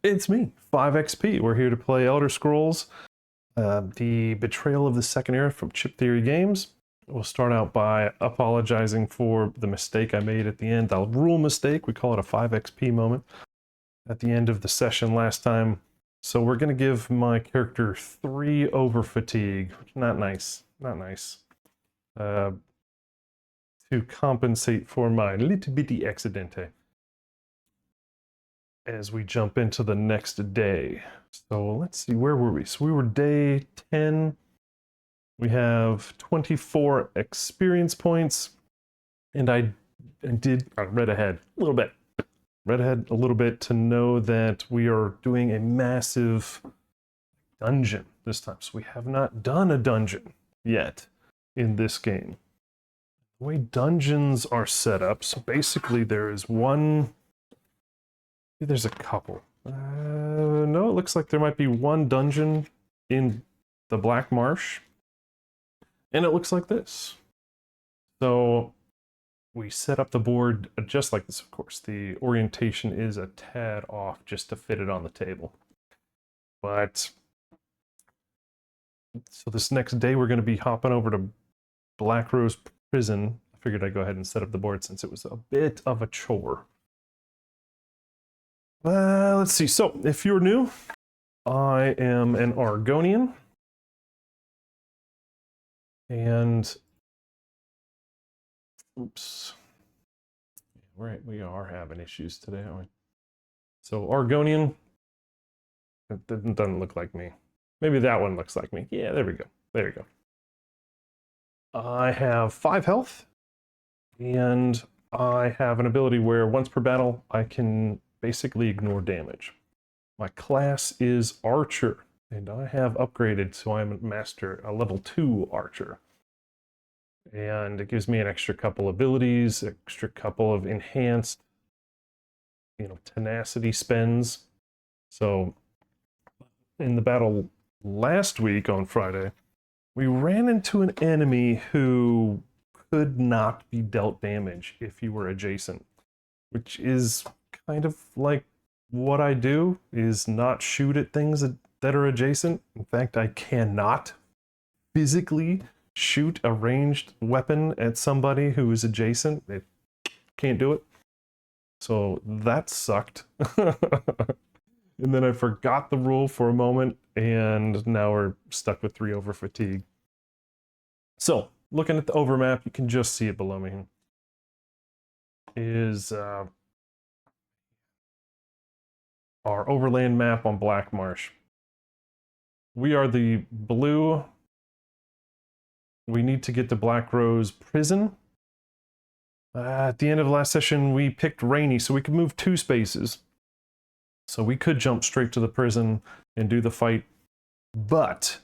It's me, 5XP. We're here to play Elder Scrolls, the Betrayal of the Second Era from Chip Theory Games. We'll start out by apologizing for the mistake I made at the end, the rule mistake. We call it a 5XP moment at the end of the session last time. So we're going to give my character 3 over fatigue. Not nice. Not nice. To compensate for my little bitty accidente as we jump into the next day. So let's see, where were we? So we were day 10. We have 24 experience points. And I read ahead a little bit. Read ahead a little bit to know that we are doing a massive dungeon this time. So we have not done a dungeon yet in this game. The way dungeons are set up, so basically there is one... There's a couple. No, it looks like there might be one dungeon in the Black Marsh. And it looks like this. So we set up the board just like this, of course. The orientation is a tad off just to fit it on the table. But so this next day we're going to be hopping over to Black Rose Prison. I figured I'd go ahead and set up the board since it was a bit of a chore. Let's see. So, if you're new, I am an Argonian. And, oops. We are having issues today, aren't we? So, Argonian, it doesn't look like me. Maybe that one looks like me. Yeah, there we go. There you go. I have 5 health, and I have an ability where once per battle, I can basically ignore damage. My class is Archer, and I have upgraded, so I'm a level 2 Archer. And it gives me an extra couple abilities, extra couple of enhanced, tenacity spends. So in the battle last week on Friday, we ran into an enemy who could not be dealt damage if you were adjacent, which is kind of like what I do, is not shoot at things that are adjacent. In fact, I cannot physically shoot a ranged weapon at somebody who is adjacent. It can't do it. So that sucked. And then I forgot the rule for a moment, and now we're stuck with 3 over fatigue. So, looking at the overmap, you can just see it below me. Is our overland map on Black Marsh. We are the blue. We need to get to Black Rose Prison. At the end of the last session, we picked Rainy, so we could move 2 spaces. So we could jump straight to the prison and do the fight. But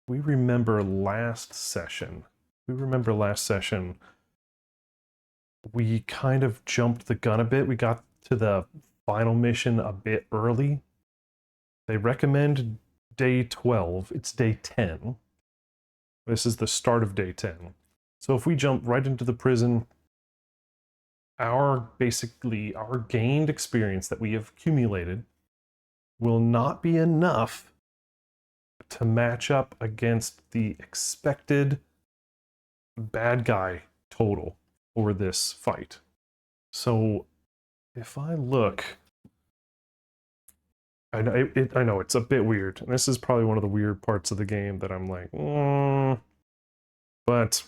we remember last session. We kind of jumped the gun a bit. We got to the final mission a bit early. They recommend day 12. It's day 10. This is the start of day 10. So if we jump right into the prison, our gained experience that we have accumulated will not be enough to match up against the expected bad guy total for this fight. So if I look, I know it's a bit weird. And this is probably one of the weird parts of the game that I'm like, but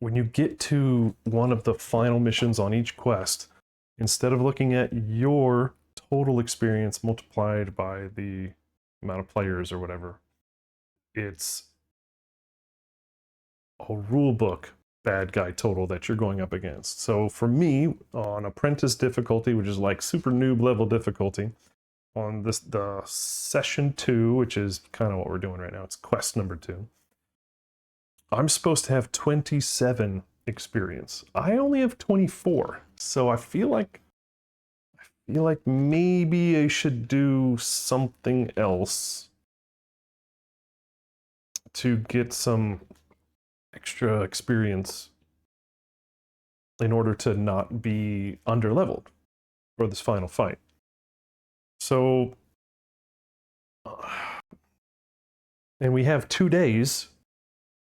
when you get to one of the final missions on each quest, instead of looking at your total experience multiplied by the amount of players or whatever, it's a rulebook bad guy total that you're going up against. So for me, on apprentice difficulty, which is like super noob level difficulty, on the session 2, which is kind of what we're doing right now, it's quest number 2, I'm supposed to have 27 experience. I only have 24, so I feel like maybe I should do something else to get some extra experience in order to not be underleveled for this final fight. So, and we have 2 days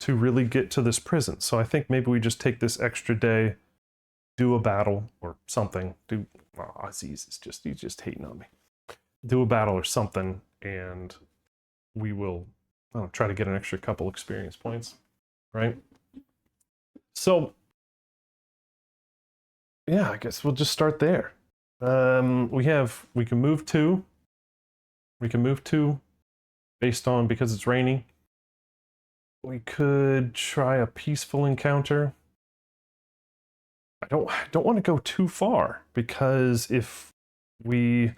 to really get to this prison. So I think maybe we just take this extra day, do a battle or something. Aziz is he's just hating on me. Do a battle or something, and we will try to get an extra couple experience points, right? So, yeah, I guess we'll just start there. We can move two. We can move two based on, because it's raining. We could try a peaceful encounter. I don't want to go too far, because if we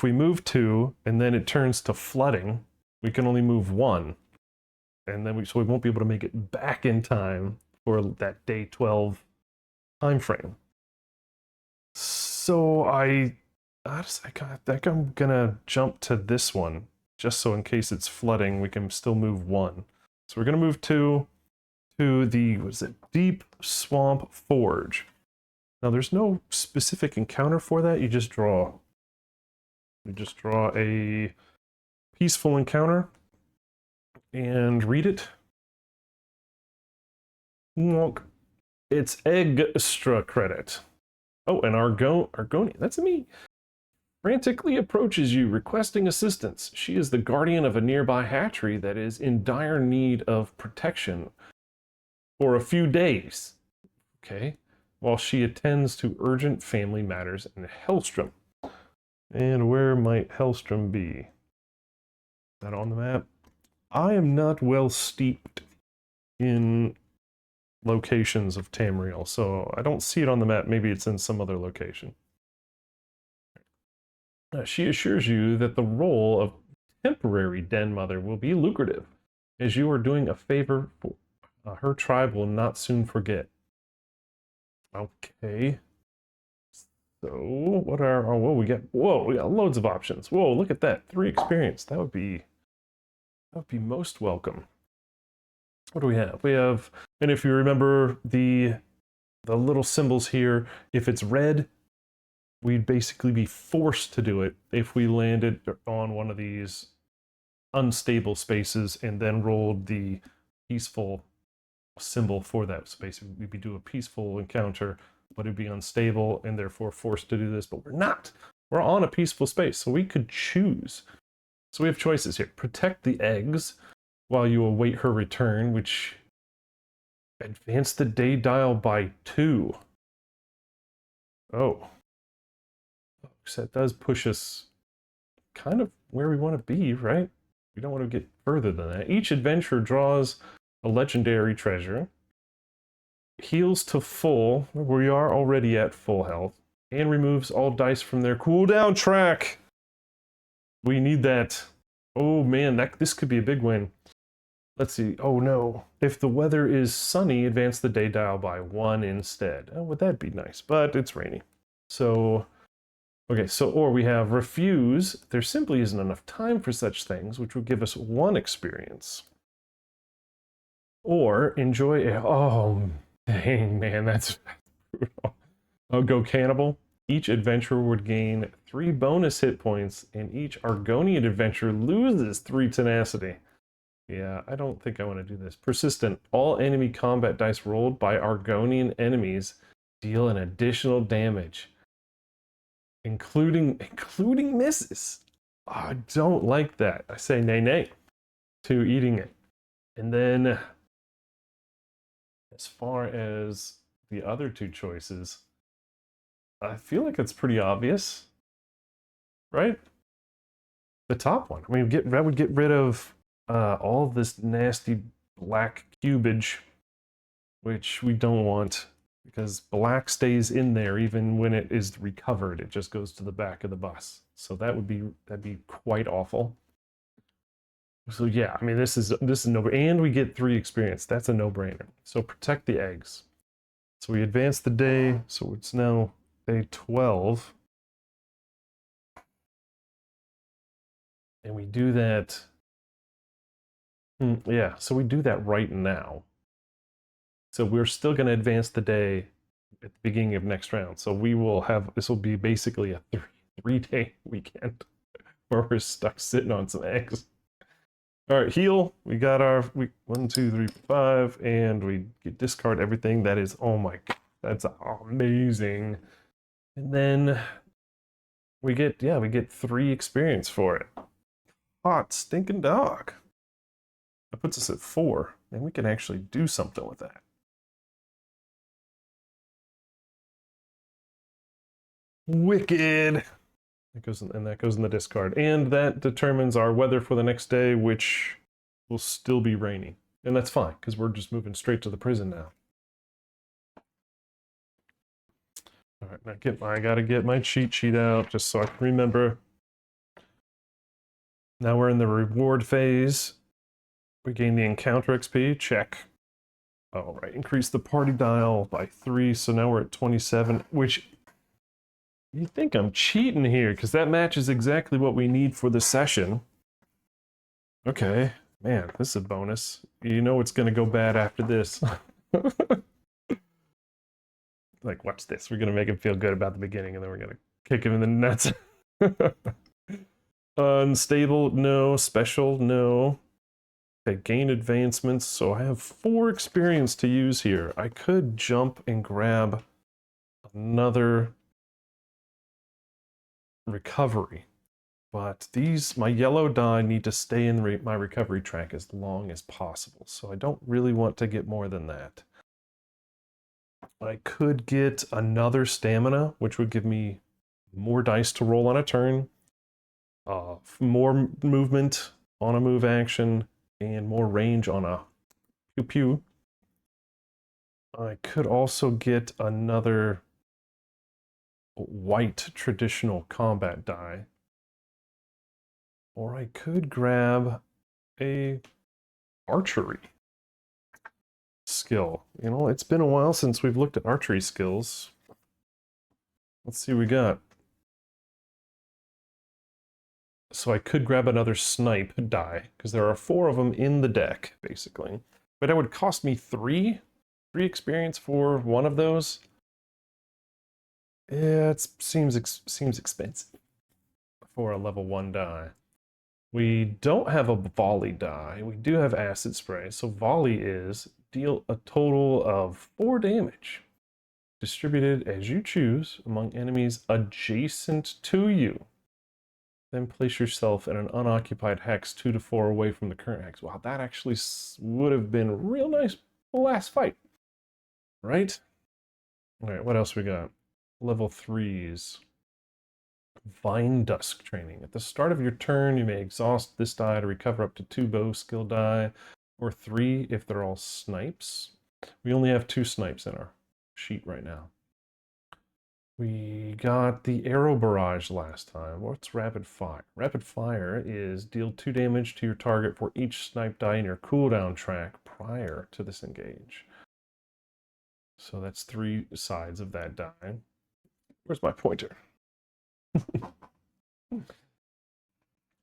move two and then it turns to flooding, we can only move one, and then we won't be able to make it back in time for that day 12 time frame. So I think I'm gonna jump to this one, just so in case it's flooding, we can still move one. So we're gonna move two to the, what is it, Deep Swamp Forge. Now there's no specific encounter for that. You just draw a peaceful encounter and read it. It's extra credit. Oh, and Argoni, that's me, frantically approaches you, requesting assistance. She is the guardian of a nearby hatchery that is in dire need of protection for a few days. Okay, while she attends to urgent family matters in Hellstrom. And where might Hellstrom be? Is that on the map? I am not well steeped in locations of Tamriel, so I don't see it on the map. Maybe it's in some other location. She assures you that the role of temporary den mother will be lucrative, as you are doing a favor for her tribe will not soon forget. Okay. So what are, oh, we got loads of options. Whoa, look at that. 3 experience. That would be most welcome. What do we have? We have, and if you remember the little symbols here, if it's red, we'd basically be forced to do it if we landed on one of these unstable spaces and then rolled the peaceful symbol for that. So basically we'd do a peaceful encounter, but it'd be unstable and therefore forced to do this, but we're not. We're on a peaceful space, so we could choose. So we have choices here. Protect the eggs while you await her return, which advance the day dial by 2. Oh. So that does push us kind of where we want to be, right? We don't want to get further than that. Each adventure draws a legendary treasure, heals to full, we are already at full health, and removes all dice from their cooldown track. We need that. Oh man, this could be a big win. Let's see. Oh no. If the weather is sunny, advance the day dial by 1 instead. Oh, would that be nice? But it's rainy. So, okay, so, or we have refuse. There simply isn't enough time for such things, which would give us 1 experience. Or enjoy a, oh, dang, man, that's brutal. I'll go cannibal. Each adventurer would gain 3 bonus hit points, and each Argonian adventurer loses 3 tenacity. Yeah, I don't think I want to do this. Persistent. All enemy combat dice rolled by Argonian enemies deal an additional damage, including misses. Oh, I don't like that. I say nay to eating it. And then, as far as the other 2 choices, I feel like it's pretty obvious, right? The top one. I mean, that would get rid of all this nasty black cubage, which we don't want, because black stays in there even when it is recovered. It just goes to the back of the bus. So that'd be quite awful. So yeah, I mean, this is no, and we get 3 experience. That's a no-brainer. So protect the eggs. So we advance the day, so it's now day 12. And we do that. Yeah, so we do that right now. So we're still going to advance the day at the beginning of next round. So we will have, this will be basically a 3-day weekend where we're stuck sitting on some eggs. All right, heal. We got our 1, 2, 3, 5, and we discard everything. That is, oh my god, that's amazing. And then we get 3 experience for it. Hot stinking dog. That puts us at 4, and we can actually do something with that. Wicked. That goes in the discard, and that determines our weather for the next day, which will still be rainy, and that's fine because we're just moving straight to the prison now. All right, now I gotta get my cheat sheet out just so I can remember. Now we're in the reward phase. We gain the encounter XP. Check. All right, increase the party dial by 3, so now we're at 27, which you think I'm cheating here, because that matches exactly what we need for the session. Okay, man, this is a bonus. You know it's gonna go bad after this. Like, watch this. We're gonna make him feel good about the beginning, and then we're gonna kick him in the nuts. Unstable, no. Special, no. Okay, gain advancements, so I have 4 experience to use here. I could jump and grab another recovery, but my yellow die need to stay in my recovery track as long as possible, so I don't really want to get more than that. I could get another stamina, which would give me more dice to roll on a turn, more movement on a move action, and more range on a pew pew. I could also get another white traditional combat die. Or I could grab a archery skill. You know, it's been a while since we've looked at archery skills. Let's see what we got. So I could grab another snipe die, because there are 4 of them in the deck, basically. But it would cost me 3 experience for one of those. Yeah, it seems expensive for a level 1 die. We don't have a volley die. We do have acid spray. So volley is deal a total of 4 damage, distributed as you choose among enemies adjacent to you. Then place yourself in an unoccupied hex 2 to 4 away from the current hex. Wow, that actually would have been real nice for the last fight, right? All right, what else we got? Level 3s. Vine Dusk training. At the start of your turn, you may exhaust this die to recover up to 2 bow skill die, or 3 if they're all snipes. We only have 2 snipes in our sheet right now. We got the arrow barrage last time. What's rapid fire? Rapid fire is deal 2 damage to your target for each snipe die in your cooldown track prior to this engage. So that's 3 sides of that die. Where's my pointer?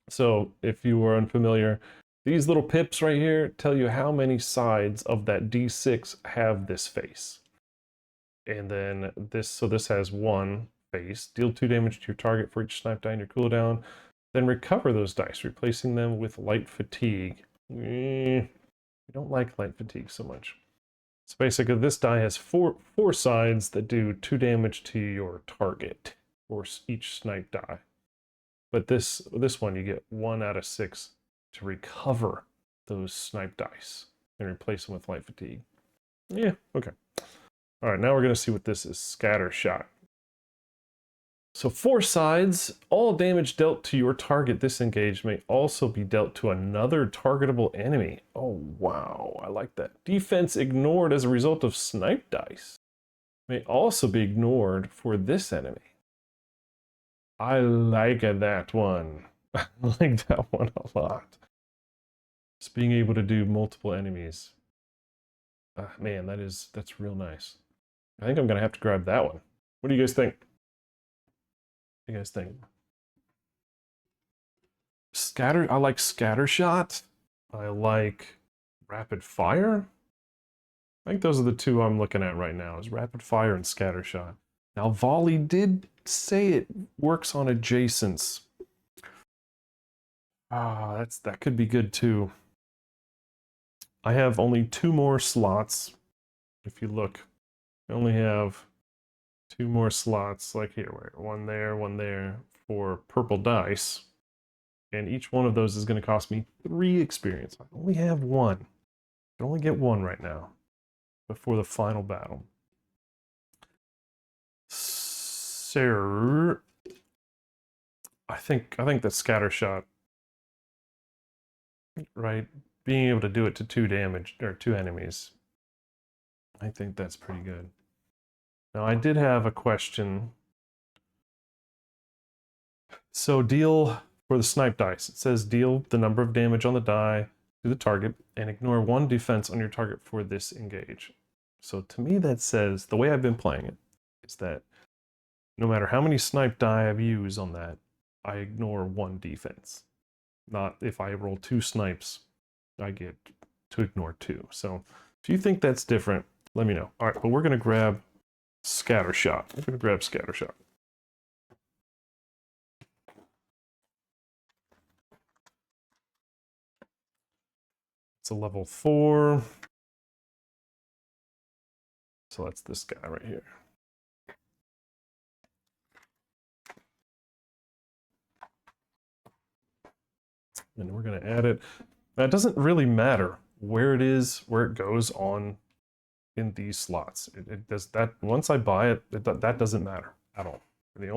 So, if you were unfamiliar, these little pips right here tell you how many sides of that D6 have this face. And then this has 1 face. Deal 2 damage to your target for each snipe die in your cooldown. Then recover those dice, replacing them with light fatigue. We don't like light fatigue so much. So basically, this die has four sides that do 2 damage to your target for each snipe die. But this one, you get 1 out of 6 to recover those snipe dice and replace them with light fatigue. Yeah, okay. All right, now we're going to see what this is. Scatter shot. So 4 sides, all damage dealt to your target this engage may also be dealt to another targetable enemy. Oh, wow, I like that. Defense ignored as a result of snipe dice may also be ignored for this enemy. I like that one. I like that one a lot. Just being able to do multiple enemies. Man, that's real nice. I think I'm gonna have to grab that one. What do you guys think? What do you guys think? I like scatter shot. I like rapid fire. I think those are the 2 I'm looking at right now, is rapid fire and scatter shot. Now, volley did say it works on adjacents. Ah, that could be good too. I have only 2 more slots. If you look, I only have 2 more slots, like here, one there for purple dice. And each one of those is going to cost me 3 experience. I only have 1. I can only get 1 right now before the final battle. Sir, I think that scatter shot, right? Being able to do it to 2 damage or 2 enemies, I think that's pretty good. Now I did have a question. So deal for the snipe dice. It says deal the number of damage on the die to the target and ignore 1 defense on your target for this engage. So to me that says, the way I've been playing it, is that no matter how many snipe die I've used on that, I ignore 1 defense. Not if I roll 2 snipes, I get to ignore 2. So if you think that's different, let me know. All right, but we're going to grab scatter shot. We're going to grab scatter shot. It's a level 4. So that's this guy right here. And we're going to add it. Now, it doesn't really matter where it is, where it goes on in these slots. It does that once I buy it, that doesn't matter at all. It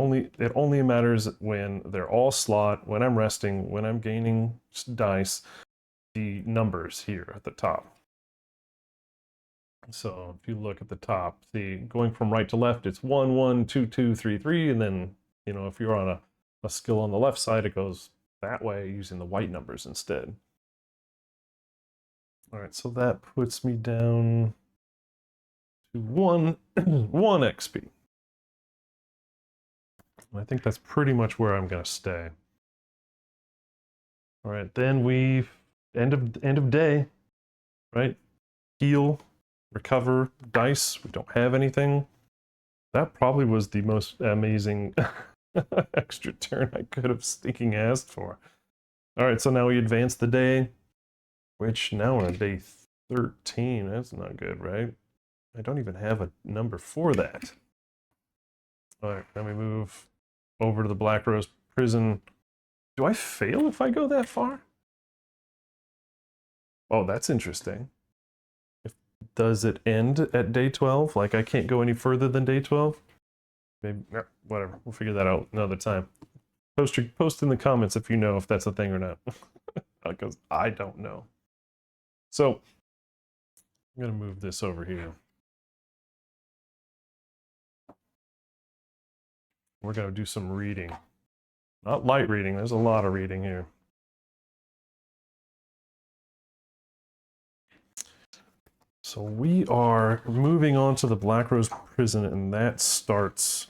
only matters when they're all slot, when I'm resting, when I'm gaining dice, the numbers here at the top. So if you look at the top, see, going from right to left, it's 1, 1, 2, 2, 3, 3, and then, you know, if you're on a skill on the left side, it goes that way using the white numbers instead. All right, so that puts me down to 1 XP. I think that's pretty much where I'm gonna stay. All right, then we end of day, right? Heal, recover, dice. We don't have anything. That probably was the most amazing extra turn I could have stinking asked for. All right, so now we advance the day, which now we're on day 13. That's not good, right? I don't even have a number for that. All right, then we move over to the Black Rose prison. Do I fail if I go that far? Oh, that's interesting. Does it end at day 12? Like I can't go any further than day 12? Maybe, whatever. We'll figure that out another time. Post in the comments if you know if that's a thing or not. Because I don't know. So I'm going to move this over here. We're going to do some reading. Not light reading. There's a lot of reading here. So we are moving on to the Black Rose prison, and that starts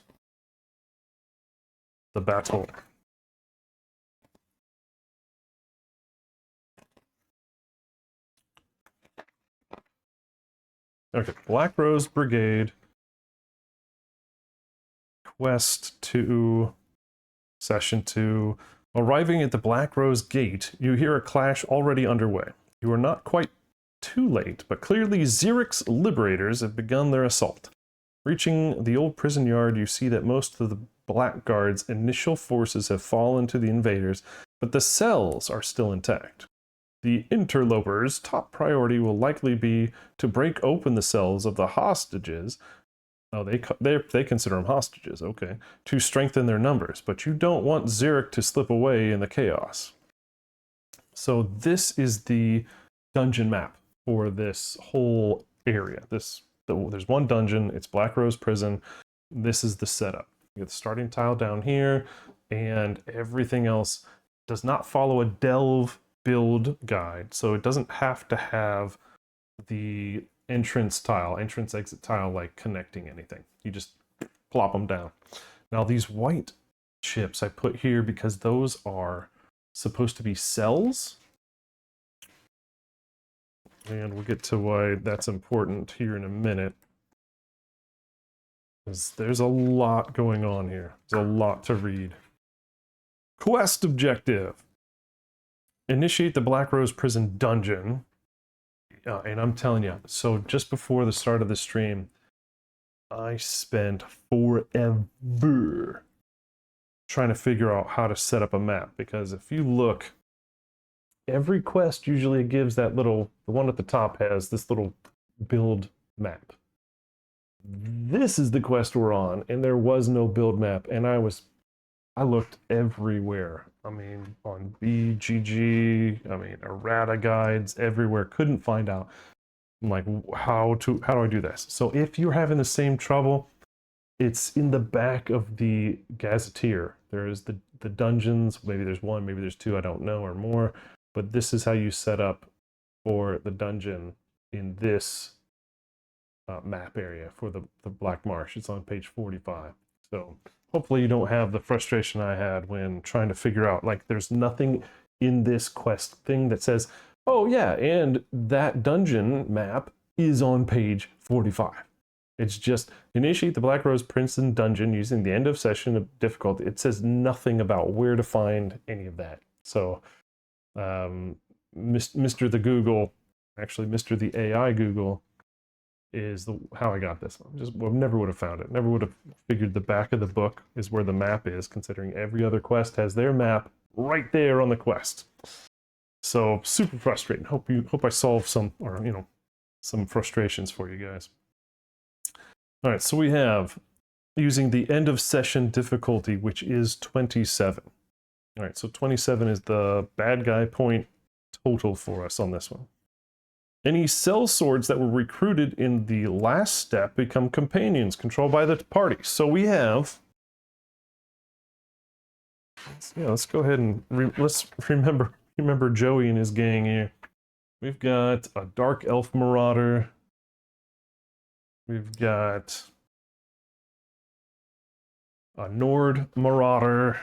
the battle. Okay, Black Rose Brigade. Quest 2, Session 2. Arriving at the Black Rose Gate, you hear a clash already underway. You are not quite too late, but clearly Xeric's liberators have begun their assault. Reaching the old prison yard, you see that most of the Blackguard's initial forces have fallen to the invaders, but the cells are still intact. The interlopers' top priority will likely be to break open the cells of the hostages. Oh, they consider them hostages, okay, to strengthen their numbers, but you don't want Xeric to slip away in the chaos. So this is the dungeon map for this whole area. There's one dungeon, it's Black Rose Prison. This is the setup. You get the starting tile down here, and everything else does not follow a delve build guide, so it doesn't have to have the entrance exit tile, like connecting anything. You just plop them down. Now these white chips I put here because those are supposed to be cells. And we'll get to why that's important here in a minute. 'Cause there's a lot going on here. There's a lot to read. Quest objective. Initiate the Black Rose Prison dungeon. And I'm telling you, so just before the start of the stream, I spent forever trying to figure out how to set up a map. Because if you look, every quest usually gives that little, the one at the top has this little build map. This is the quest we're on, and there was no build map, and I looked everywhere. I mean, on BGG, I mean, errata guides, everywhere, couldn't find out. I'm like, how do I do this? So if you're having the same trouble, it's in the back of the Gazetteer. There's the dungeons, maybe there's one, maybe there's two, I don't know, or more, but this is how you set up for the dungeon in this map area for the Black Marsh. It's on page 45. So hopefully you don't have the frustration I had when trying to figure out, like, there's nothing in this quest thing that says, oh yeah, and that dungeon map is on page 45. It's just initiate the Black Rose Prison dungeon using the end of session difficulty. It says nothing about where to find any of that. So Mr. the Google, actually Mr. the AI Google, is how I got this one. Just never would have found it. Never would have figured the back of the book is where the map is, considering every other quest has their map right there on the quest. So super frustrating. Hope I solve some, or some frustrations for you guys. All right, so we have using the end of session difficulty, which is 27. All right, so 27 is the bad guy point total for us on this one. Any cell swords that were recruited in the last step become companions controlled by the party. So we have, let's go ahead and let's remember Joey and his gang here. We've got a Dark Elf Marauder. We've got a Nord Marauder.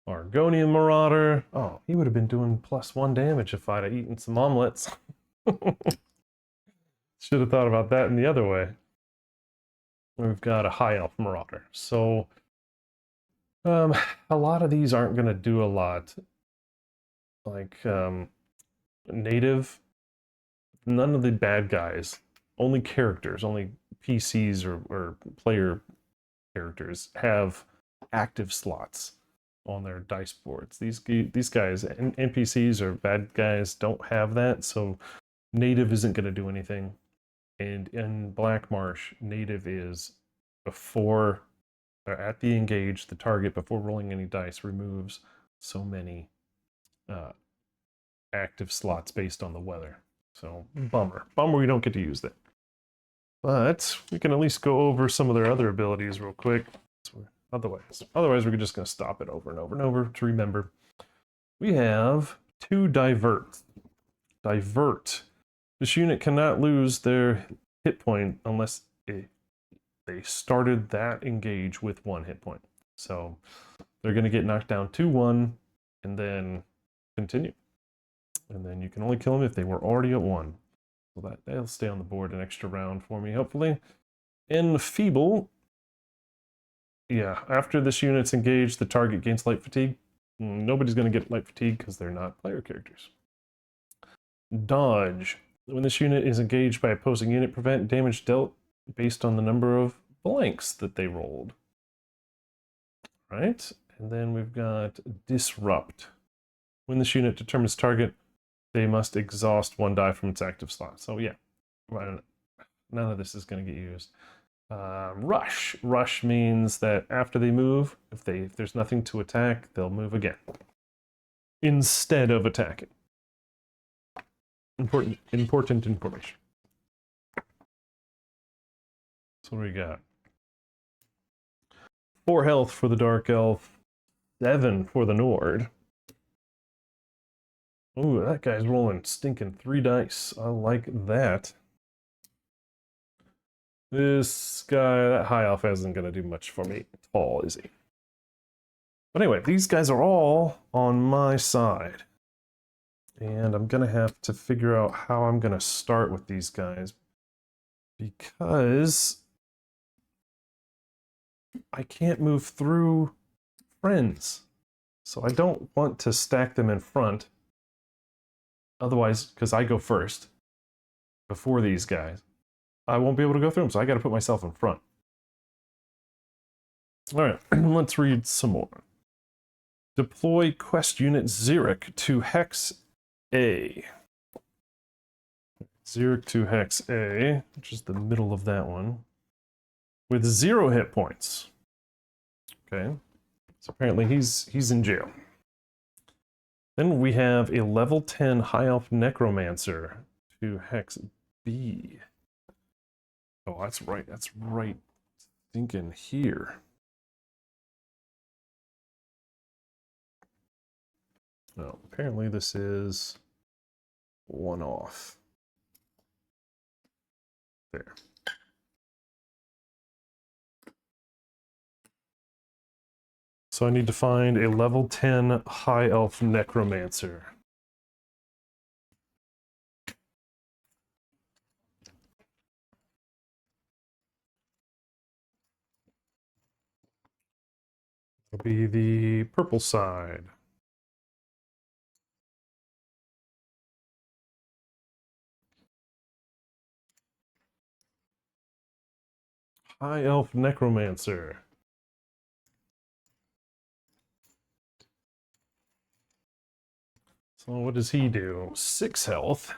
Argonian Marauder. Oh, he would have been doing +1 damage if I'd have eaten some omelets. Should have thought about that in the other way. We've got a High Elf Marauder. So, a lot of these aren't going to do a lot. Like, native, none of the bad guys, only characters, only PCs or player characters have active slots on their dice boards. These guys, NPCs or bad guys, don't have that, so native isn't going to do anything. And in Black Marsh, native is before, or at the engage, the target, before rolling any dice, removes so many active slots based on the weather. So bummer we don't get to use that. But we can at least go over some of their other abilities real quick. Otherwise we're just going to stop it over and over and over to remember. We have 2 divert. Divert. This unit cannot lose their hit point unless they started that engage with 1 hit point. So they're going to get knocked down 2-1 and then continue. And then you can only kill them if they were already at 1. So they'll stay on the board an extra round for me, hopefully. Enfeeble. Yeah, after this unit's engaged, the target gains light fatigue. Nobody's going to get light fatigue because they're not player characters. Dodge. When this unit is engaged by opposing unit, prevent damage dealt based on the number of blanks that they rolled. Right? And then we've got Disrupt. When this unit determines target, they must exhaust 1 die from its active slot. So yeah, none of this is going to get used. Rush. Rush means that after they move, if there's nothing to attack, they'll move again instead of attacking. Important information. So what do we got? 4 health for the Dark Elf, 7 for the Nord. Ooh, that guy's rolling stinking 3 dice. I like that. This guy, that High Elf, isn't going to do much for me at all, is he? But anyway, these guys are all on my side. And I'm going to have to figure out how I'm going to start with these guys. Because I can't move through friends. So I don't want to stack them in front. Otherwise, because I go first before these guys, I won't be able to go through them. So I got to put myself in front. All right, let's read some more. Deploy quest unit Xeric to Hex A. Xeric to Hex A, which is the middle of that one, with 0 hit points. Okay, so apparently he's in jail. Then we have a level 10 High Elf Necromancer to Hex B. Oh, that's right. Thinking here. Oh, apparently this is one off. There. So I need to find a level 10 High Elf Necromancer. It'll be the purple side. High Elf Necromancer. So what does he do? 6 health.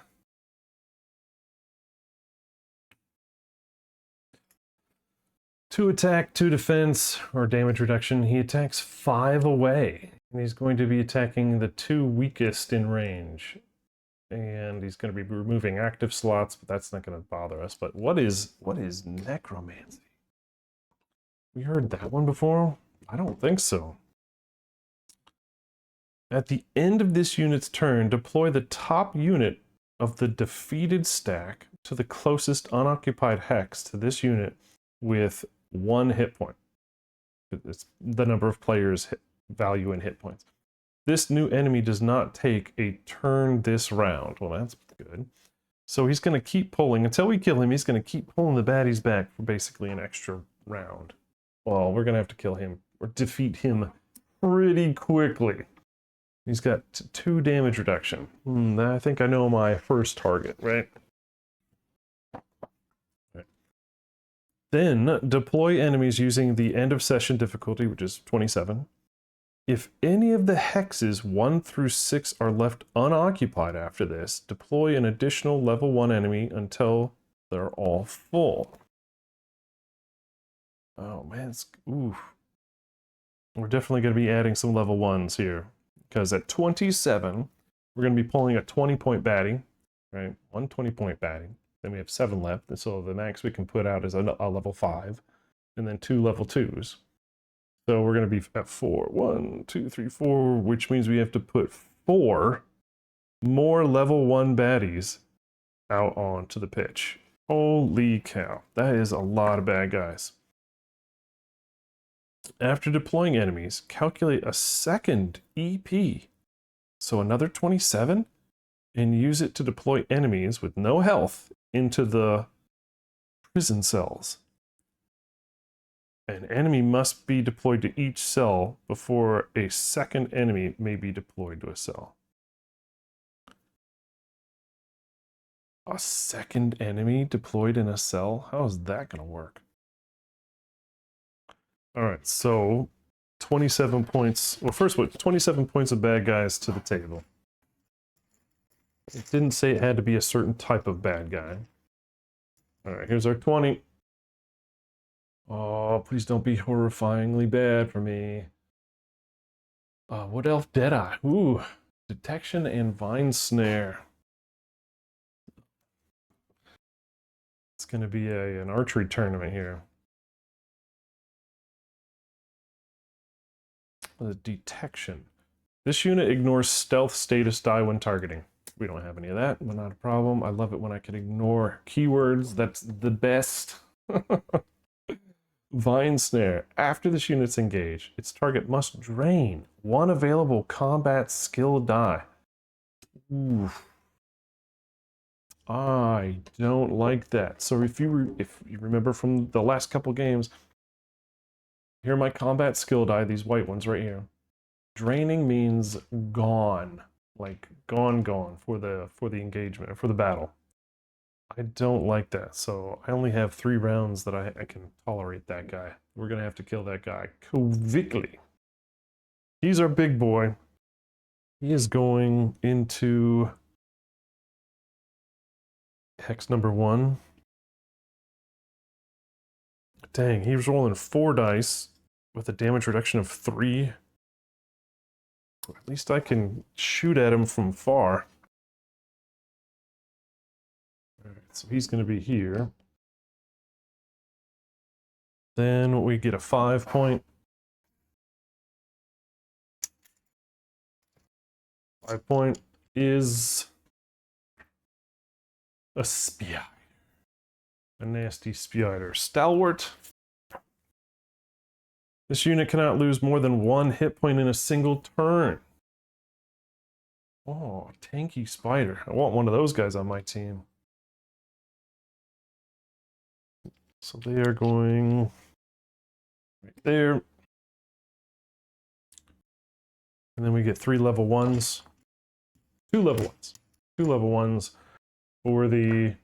2 attack, 2 defense, or damage reduction. He attacks 5 away. And he's going to be attacking the 2 weakest in range. And he's going to be removing active slots, but that's not going to bother us. But what is necromancy? We heard that one before? I don't think so. At the end of this unit's turn, deploy the top unit of the defeated stack to the closest unoccupied hex to this unit with 1 hit point. It's the number of players' value in hit points. This new enemy does not take a turn this round. Well, that's good. So he's going to keep pulling. Until we kill him, he's going to keep pulling the baddies back for basically an extra round. Well, we're going to have to kill him or defeat him pretty quickly. He's got 2 damage reduction. I think I know my first target, right? Then deploy enemies using the end of session difficulty, which is 27. If any of the hexes 1 through 6 are left unoccupied after this, deploy an additional level 1 enemy until they're all full. Oh man, ooh. We're definitely going to be adding some level 1s here. Because at 27, we're going to be pulling a 20-point baddie, right? 1 20-point baddie. Then we have 7 left, and so the max we can put out is a level 5, and then 2 level 2s. So we're going to be at 4. 1, 2, 3, 4, which means we have to put 4 more level 1 baddies out onto the pitch. Holy cow. That is a lot of bad guys. After deploying enemies, calculate a second EP, so another 27, and use it to deploy enemies with no health into the prison cells. An enemy must be deployed to each cell before a second enemy may be deployed to a cell. A second enemy deployed in a cell? How is that going to work? All right, so 27 points. Well, first, 27 points of bad guys to the table. It didn't say it had to be a certain type of bad guy. All right, here's our 20. Oh, please don't be horrifyingly bad for me. What elf did I? Ooh, detection and vine snare. It's going to be an archery tournament here. The detection. This unit ignores stealth status die when targeting. We don't have any of that, but not a problem. I love it when I can ignore keywords. That's the best. Vine snare. After this unit's engaged, its target must drain 1 available combat skill die. Ooh. I don't like that. So if you remember from the last couple games, here are my combat skill die, these white ones right here. Draining means gone. Like gone for the engagement, for the battle. I don't like that. So I only have 3 rounds that I can tolerate that guy. We're gonna have to kill that guy quickly. He's our big boy. He is going into hex number 1. Dang, he was rolling 4 dice with a damage reduction of 3. At least I can shoot at him from far. Alright, so he's going to be here. Then we get a 5 point. 5 point is a spider. A nasty spider. Stalwart. This unit cannot lose more than 1 hit point in a single turn. Oh, tanky spider. I want one of those guys on my team. So they are going right there. And then we get 3 level 1s. 2 level 1s. 2 level 1s for the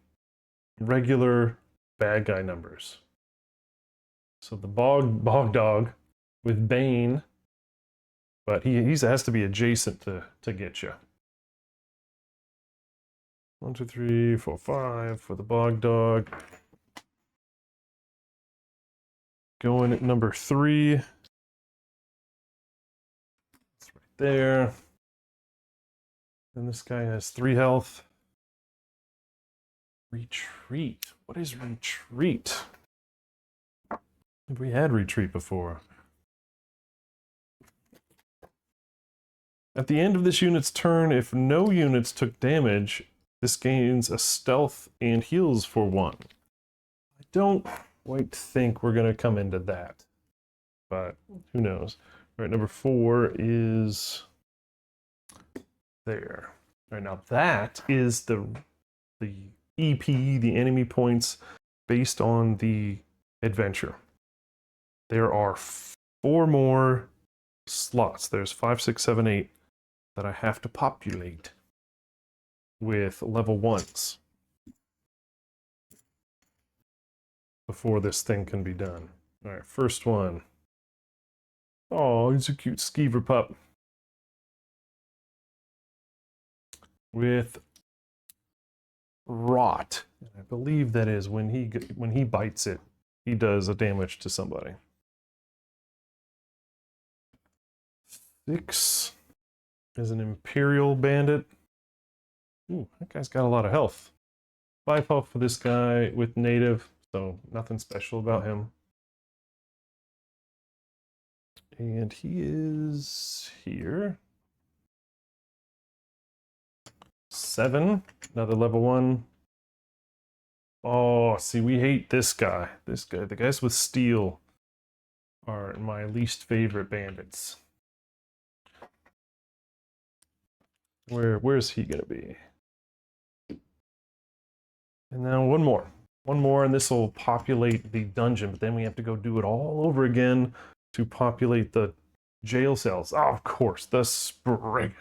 regular bad guy numbers. So the bog dog with Bane, but he has to be adjacent to get you. 1, 2, 3, 4, 5 for the bog dog. Going at number 3. It's right there. And this guy has 3 health. Retreat. What is retreat? Have we had retreat before? At the end of this unit's turn, if no units took damage, this gains a stealth and heals for 1. I don't quite think we're going to come into that, but who knows. All right, number 4 is there. All right, now that is the EP, the enemy points, based on the adventure. There are 4 more slots. There's 5, 6, 7, 8 that I have to populate with level 1s before this thing can be done. All right, first one. Oh, he's a cute skeever pup. With rot. I believe that is when he bites it, he does a damage to somebody. 6 is an Imperial Bandit. Ooh, that guy's got a lot of health. 5 health for this guy with native, so nothing special about him. And he is here. 7, another level 1. Oh, see, we hate this guy. This guy, the guys with steel are my least favorite bandits. Where's he gonna be? And then one more, and this will populate the dungeon. But then we have to go do it all over again to populate the jail cells. Oh, of course, the Sprig.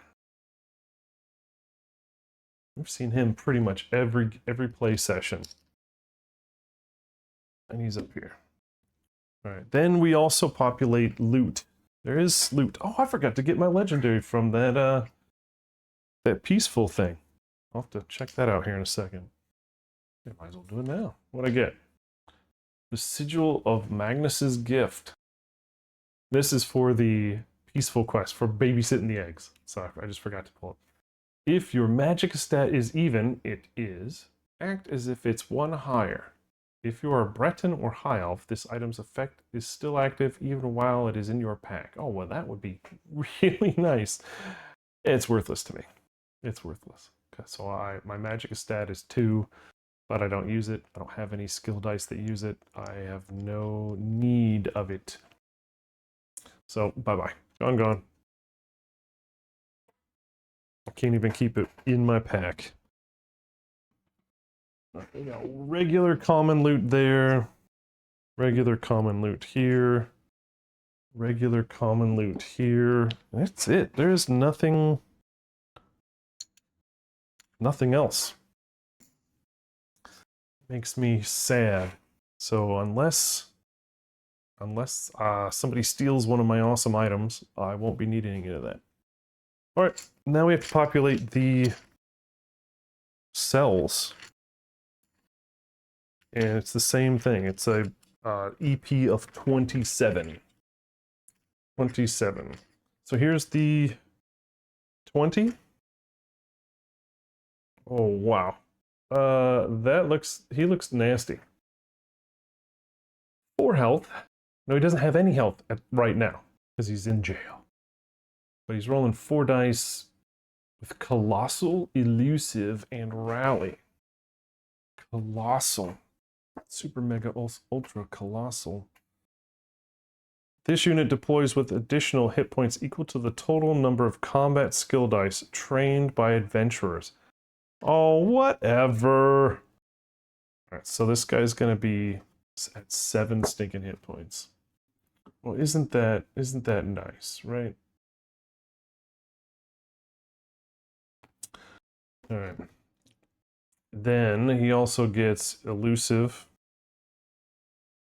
We've seen him pretty much every play session, and he's up here. All right, then we also populate loot. There is loot. Oh, I forgot to get my legendary from that that peaceful thing. I'll have to check that out here in a second. I might as well do it now. What'd I get? The Sigil of Magnus's Gift. This is for the peaceful quest, for babysitting the eggs. Sorry, I just forgot to pull it. If your magic stat is even, it is, act as if it's 1 higher. If you are a Breton or High Elf, this item's effect is still active even while it is in your pack. Oh, well, that would be really nice. It's worthless to me. It's worthless. Okay, so my magic stat is 2, but I don't use it. I don't have any skill dice that use it. I have no need of it. So, bye-bye. Gone. I can't even keep it in my pack. We got regular common loot there. Regular common loot here. Regular common loot here. That's it. There's nothing... nothing else. Makes me sad. So unless somebody steals one of my awesome items, I won't be needing any of that. Alright, now we have to populate the cells. And it's the same thing. It's a EP of 27. 27. So here's the 20. Oh, wow. He looks nasty. 4 health. No, he doesn't have any health right now, because he's in jail. But he's rolling 4 dice with Colossal, Elusive, and Rally. Colossal. Super Mega Ultra Colossal. This unit deploys with additional hit points equal to the total number of combat skill dice trained by adventurers. Oh, whatever. Alright, so this guy's gonna be at 7 stinking hit points. Well, isn't that nice, right? Alright. Then he also gets Elusive.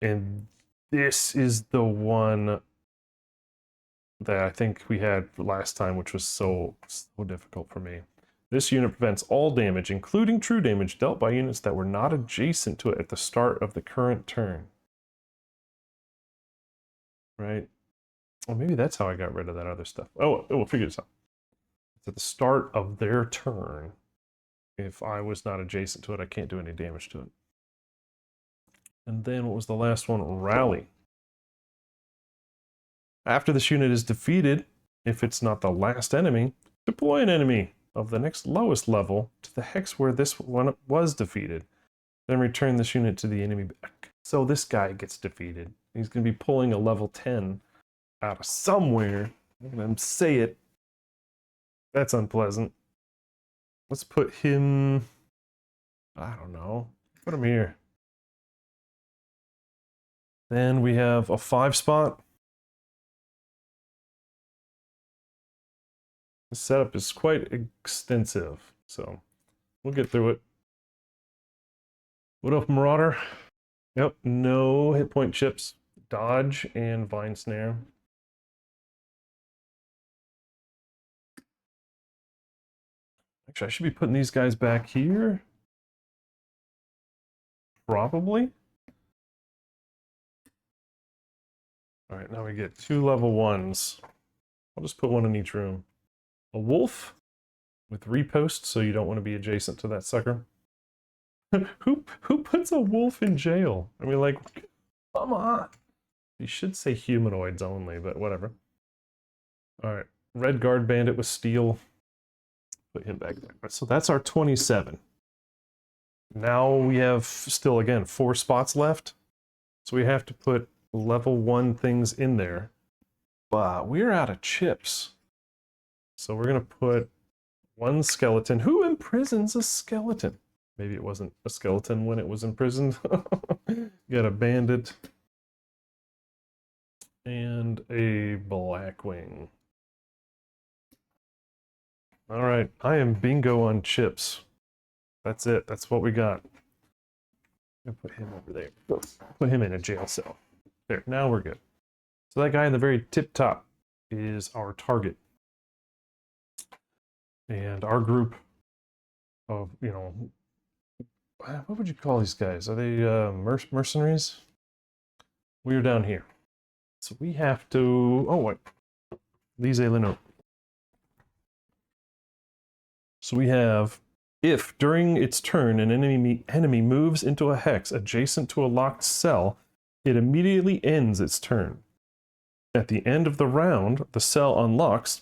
And this is the one that I think we had last time, which was so difficult for me. This unit prevents all damage, including true damage, dealt by units that were not adjacent to it at the start of the current turn. Right? Well, maybe that's how I got rid of that other stuff. Oh, we'll figure this out. It's at the start of their turn. If I was not adjacent to it, I can't do any damage to it. And then what was the last one? Rally. After this unit is defeated, if it's not the last enemy, deploy an enemy of the next lowest level to the hex where this one was defeated. Then return this unit to the enemy back. So this guy gets defeated. He's going to be pulling a level 10 out of somewhere. I'm going to say it. That's unpleasant. Let's put him... I don't know. Put him here. Then we have a 5 spot. The setup is quite extensive, so we'll get through it. What up, Marauder? Yep, no hit point chips. Dodge and Vine Snare. Actually, I should be putting these guys back here. Probably. All right, now we get 2 level 1s. I'll just put one in each room. A wolf with repost, so you don't want to be adjacent to that sucker. Who puts a wolf in jail? I mean, like, come on. You should say humanoids only, but whatever. All right, red guard bandit with steel. Put him back there. So that's our 27. Now we have still, again, 4 spots left. So we have to put level 1 things in there. But we're out of chips. So we're going to put 1 skeleton. Who imprisons a skeleton? Maybe it wasn't a skeleton when it was imprisoned. Got a bandit. And a Blackwing. Alright, I am bingo on chips. That's it, that's what we got. I'm gonna put him over there. Put him in a jail cell. There, now we're good. So that guy in the very tip top is our target. And our group of, you know, what would you call these guys? Are they mercenaries? We're down here. So we have to, oh what? Lise Lenote. So we have, if during its turn an enemy moves into a hex adjacent to a locked cell, it immediately ends its turn. At the end of the round, the cell unlocks,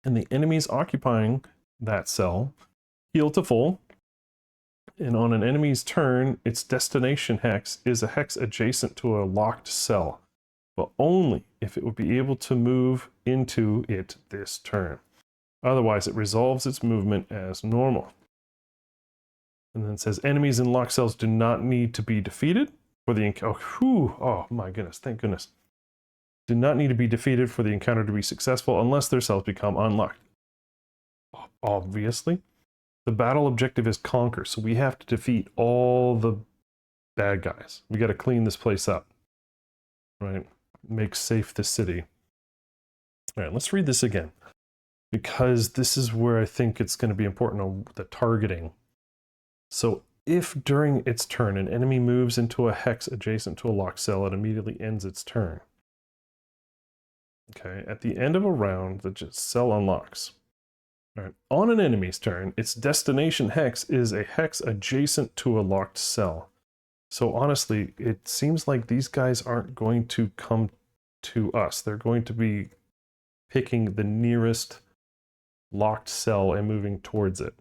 and the enemies occupying that cell heal to full, and on an enemy's turn, its destination hex is a hex adjacent to a locked cell, but only if it would be able to move into it this turn. Otherwise, it resolves its movement as normal. And then it says enemies in locked cells do not need to be defeated for the encounter. Oh my goodness, thank goodness. Do not need to be defeated for the encounter to be successful unless their cells become unlocked. Obviously. The battle objective is conquer, so we have to defeat all the bad guys. We got to clean this place up. Right? Make safe the city. All right, let's read this again. Because this is where I think it's going to be important on the targeting. So if during its turn an enemy moves into a hex adjacent to a locked cell, it immediately ends its turn. Okay, at the end of a round, the cell unlocks. All right. On an enemy's turn, its destination hex is a hex adjacent to a locked cell. So honestly, it seems like these guys aren't going to come to us. They're going to be picking the nearest locked cell and moving towards it.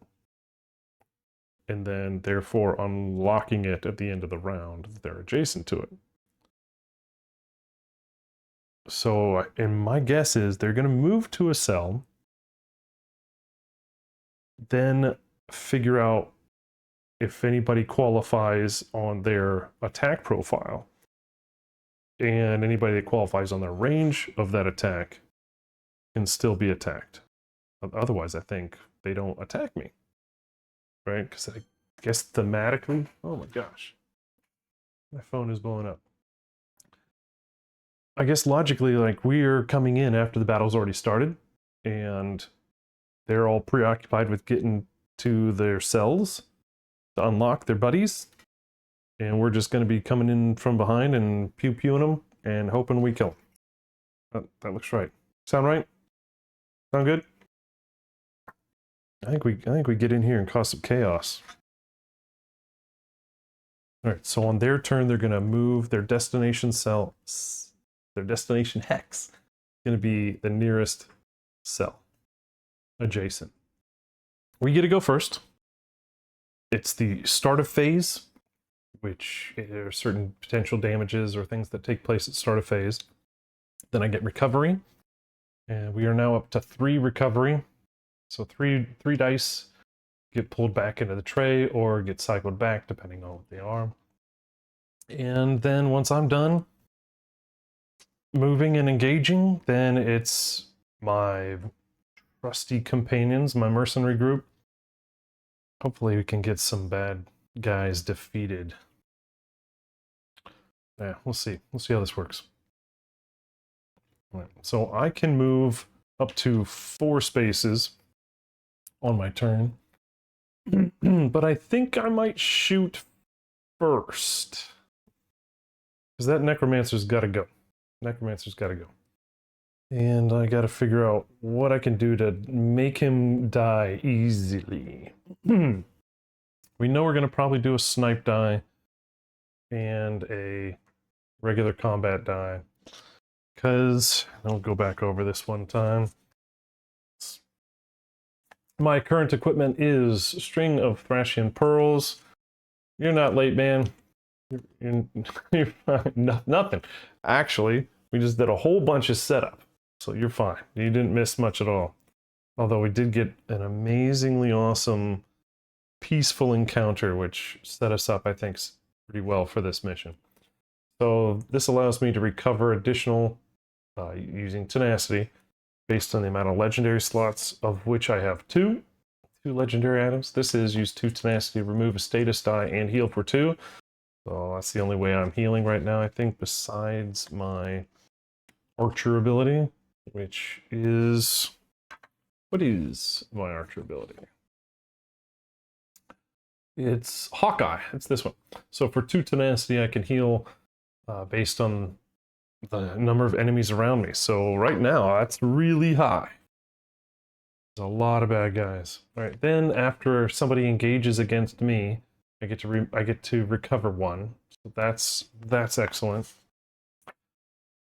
And then therefore unlocking it at the end of the round if they're adjacent to it. So, and my guess is they're going to move to a cell, then figure out if anybody qualifies on their attack profile, and anybody that qualifies on the range of that attack can still be attacked. Otherwise, I think they don't attack me, right? Because I guess thematically, oh my gosh, my phone is blowing up. I guess logically, like, we're coming in after the battle's already started, and they're all preoccupied with getting to their cells to unlock their buddies, and we're just going to be coming in from behind and pew-pewing them and hoping we kill them. That looks right. Sound right? Sound good? I think we get in here and cause some chaos. All right, so on their turn, they're going to move their destination cell. Their destination hex is going to be the nearest cell adjacent. We get to go first. It's the start of phase, which there are certain potential damages or things that take place at start of phase. Then I get recovery, and we are now up to 3 recovery. So three dice get pulled back into the tray or get cycled back, depending on what they are. And then once I'm done moving and engaging, then it's my trusty companions, my mercenary group. Hopefully we can get some bad guys defeated. Yeah, we'll see. We'll see how this works. All right, so I can move up to 4 spaces on my turn. But I think I might shoot first. Because that necromancer's got to go. Necromancer's got to go. And I got to figure out what I can do to make him die easily. We know we're going to probably do a snipe die and a regular combat die. Because, I'll go back over this one time. My current equipment is String of Thrashian Pearls. You're not late, man. You're nothing. Actually, we just did a whole bunch of setup. So you're fine. You didn't miss much at all. Although we did get an amazingly awesome, peaceful encounter, which set us up, I think, pretty well for this mission. So this allows me to recover additional, using tenacity, based on the amount of legendary slots, of which I have 2 legendary items. This is use 2 tenacity, remove a status die, and heal for 2. So that's the only way I'm healing right now, I think, besides my archer ability, which is... What is my archer ability? It's Hawkeye. It's this one. So for 2 tenacity, I can heal based on the number of enemies around me. So right now, that's really high. There's a lot of bad guys. All right, then after somebody engages against me, I get to recover 1. So that's excellent.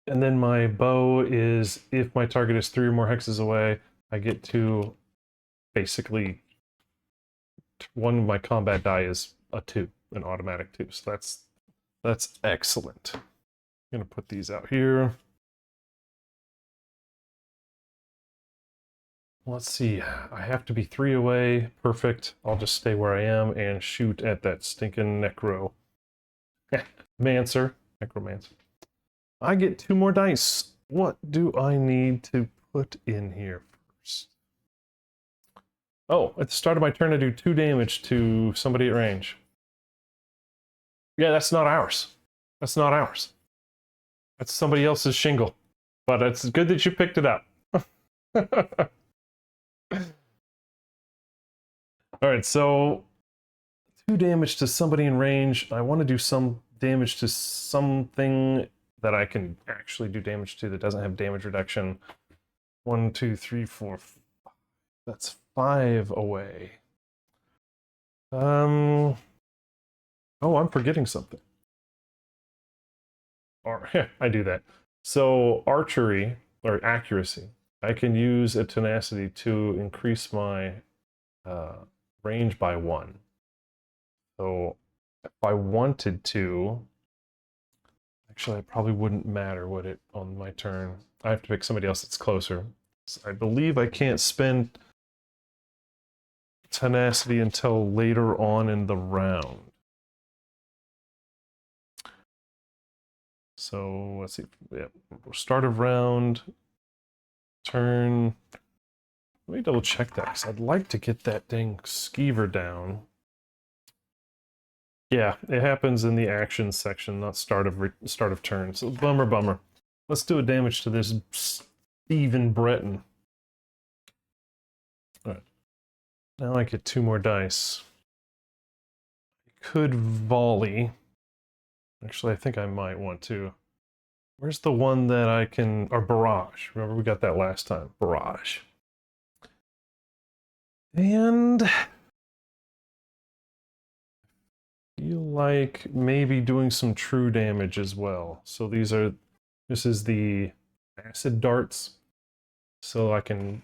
And then my bow is, if my target is 3 or more hexes away, I get to basically, one of my combat die is a 2, an automatic 2. So that's excellent. I'm gonna put these out here. Let's see. I have to be 3 away. Perfect. I'll just stay where I am and shoot at that stinking necro. Mancer. Necromancer. I get 2 more dice. What do I need to put in here first? Oh, at the start of my turn, I do 2 damage to somebody at range. Yeah, that's not ours. That's not ours. That's somebody else's shingle. But it's good that you picked it up. Alright, so 2 damage to somebody in range. I want to do some damage to something that I can actually do damage to that doesn't have damage reduction. 1, 2, 3, 4, 5. That's 5 away. Oh, I'm forgetting something. Or I do that. So archery or accuracy, I can use a tenacity to increase my range by 1. So if I wanted to, actually, it probably wouldn't matter what it on my turn. I have to pick somebody else that's closer. So I believe I can't spend tenacity until later on in the round. So let's see. Yeah, start of round, turn. Let me double check that because I'd like to get that dang skeever down. Yeah, it happens in the action section, not start of turn. So bummer. Let's do a damage to this Stephen Breton. All right. Now I get 2 more dice. I could volley. Actually, I think I might want to. Where's the one that I can... Or barrage. Remember, we got that last time. Barrage. And... I feel like maybe doing some true damage as well. So these are... This is the acid darts. So I can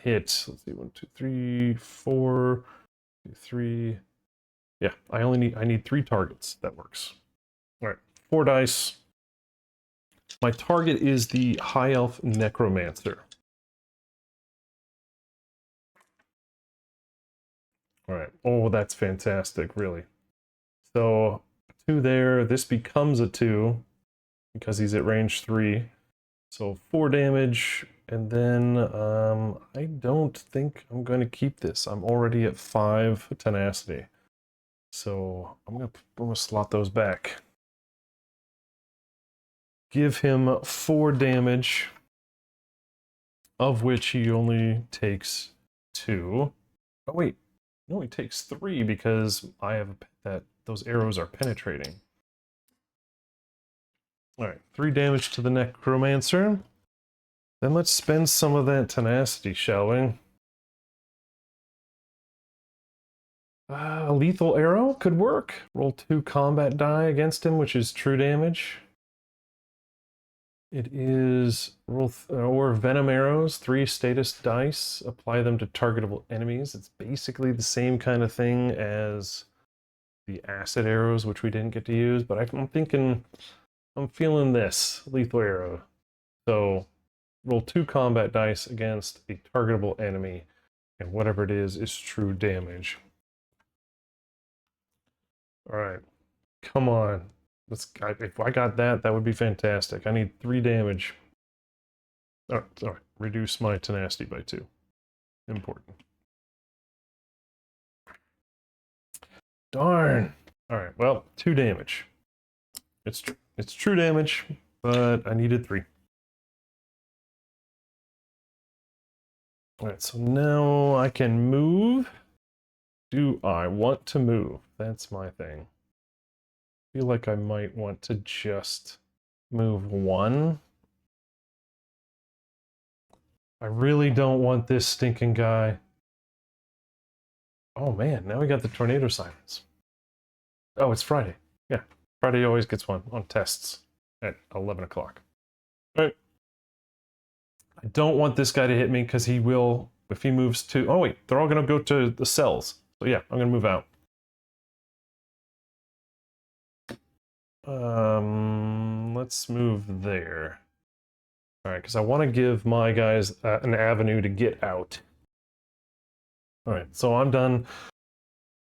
hit... Let's see, 1, 2, 3, 4... 2, 3... Yeah, I need 3 targets. That works. All right, 4 dice. My target is the High Elf Necromancer. All right. Oh, that's fantastic, really. So 2 there. This becomes a 2 because he's at range 3. So 4 damage, and then I don't think I'm going to keep this. I'm already at 5 tenacity. So I'm gonna slot those back. Give him 4 damage, of which he only takes 2. Oh wait, no, he takes 3 because I have that those arrows are penetrating. All right, 3 damage to the Necromancer. Then let's spend some of that tenacity, shall we? Lethal arrow could work. Roll 2 combat die against him, which is true damage. It is or venom arrows, 3 status dice. Apply them to targetable enemies. It's basically the same kind of thing as the acid arrows, which we didn't get to use. But I'm feeling this lethal arrow. So roll 2 combat dice against a targetable enemy, and whatever it is true damage. All right, come on. If I got that, that would be fantastic. I need 3 damage. All right, reduce my tenacity by 2. Important. Darn. All right, well, 2 damage. It's true damage, but I needed 3. All right, so now I can move. Do I want to move? That's my thing. I feel like I might want to just move 1. I really don't want this stinking guy. Oh man, now we got the tornado sirens. Oh, it's Friday. Yeah, Friday always gets one on tests at 11 o'clock. All right. I don't want this guy to hit me because he will, if he moves to... Oh wait, they're all going to go to the cells. So yeah, I'm going to move out. Let's move there. All right, because I want to give my guys an avenue to get out Alright, so I'm done.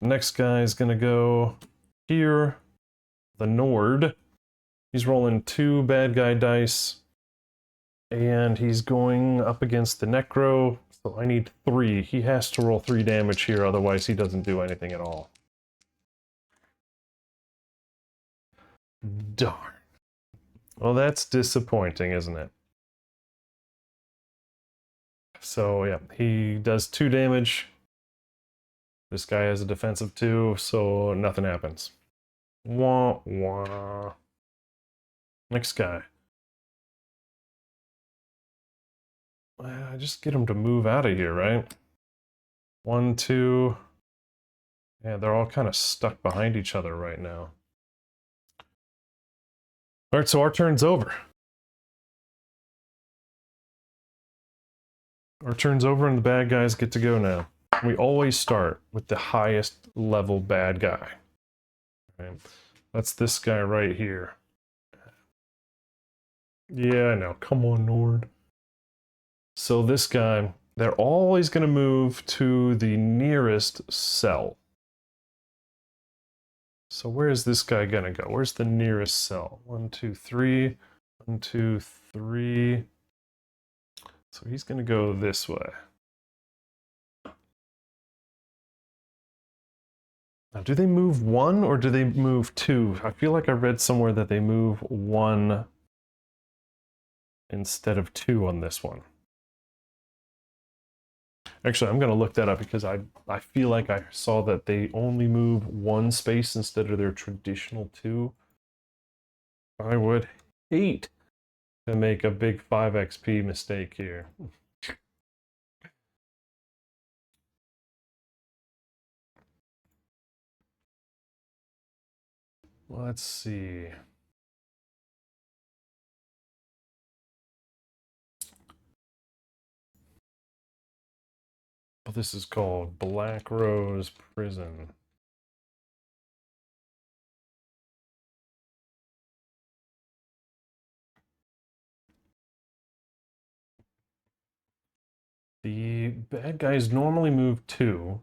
Next guy is gonna go here. The Nord. He's rolling 2 bad guy dice. And he's going up against the Necro. So I need 3. He has to roll 3 damage here, otherwise he doesn't do anything at all. Darn. Well, that's disappointing, isn't it? So yeah, he does 2 damage. This guy has a defensive 2, so nothing happens. Wah, wah. Next guy. Just get him to move out of here, right? 1, 2. Yeah, they're all kind of stuck behind each other right now. Alright, so our turn's over. Our turn's over and the bad guys get to go now. We always start with the highest level bad guy. Right? That's this guy right here. Yeah, I know. Come on, Nord. So this guy, they're always going to move to the nearest cell. So where is this guy going to go? Where's the nearest cell? 1, 2, 3. 1, 2, 3. So he's going to go this way. Now, do they move 1 or do they move 2? I feel like I read somewhere that they move 1 instead of 2 on this one. Actually, I'm going to look that up because I feel like I saw that they only move 1 space instead of their traditional 2. I would hate to make a big 5 XP mistake here. Let's see. Oh, this is called Black Rose Prison. The bad guys normally move 2,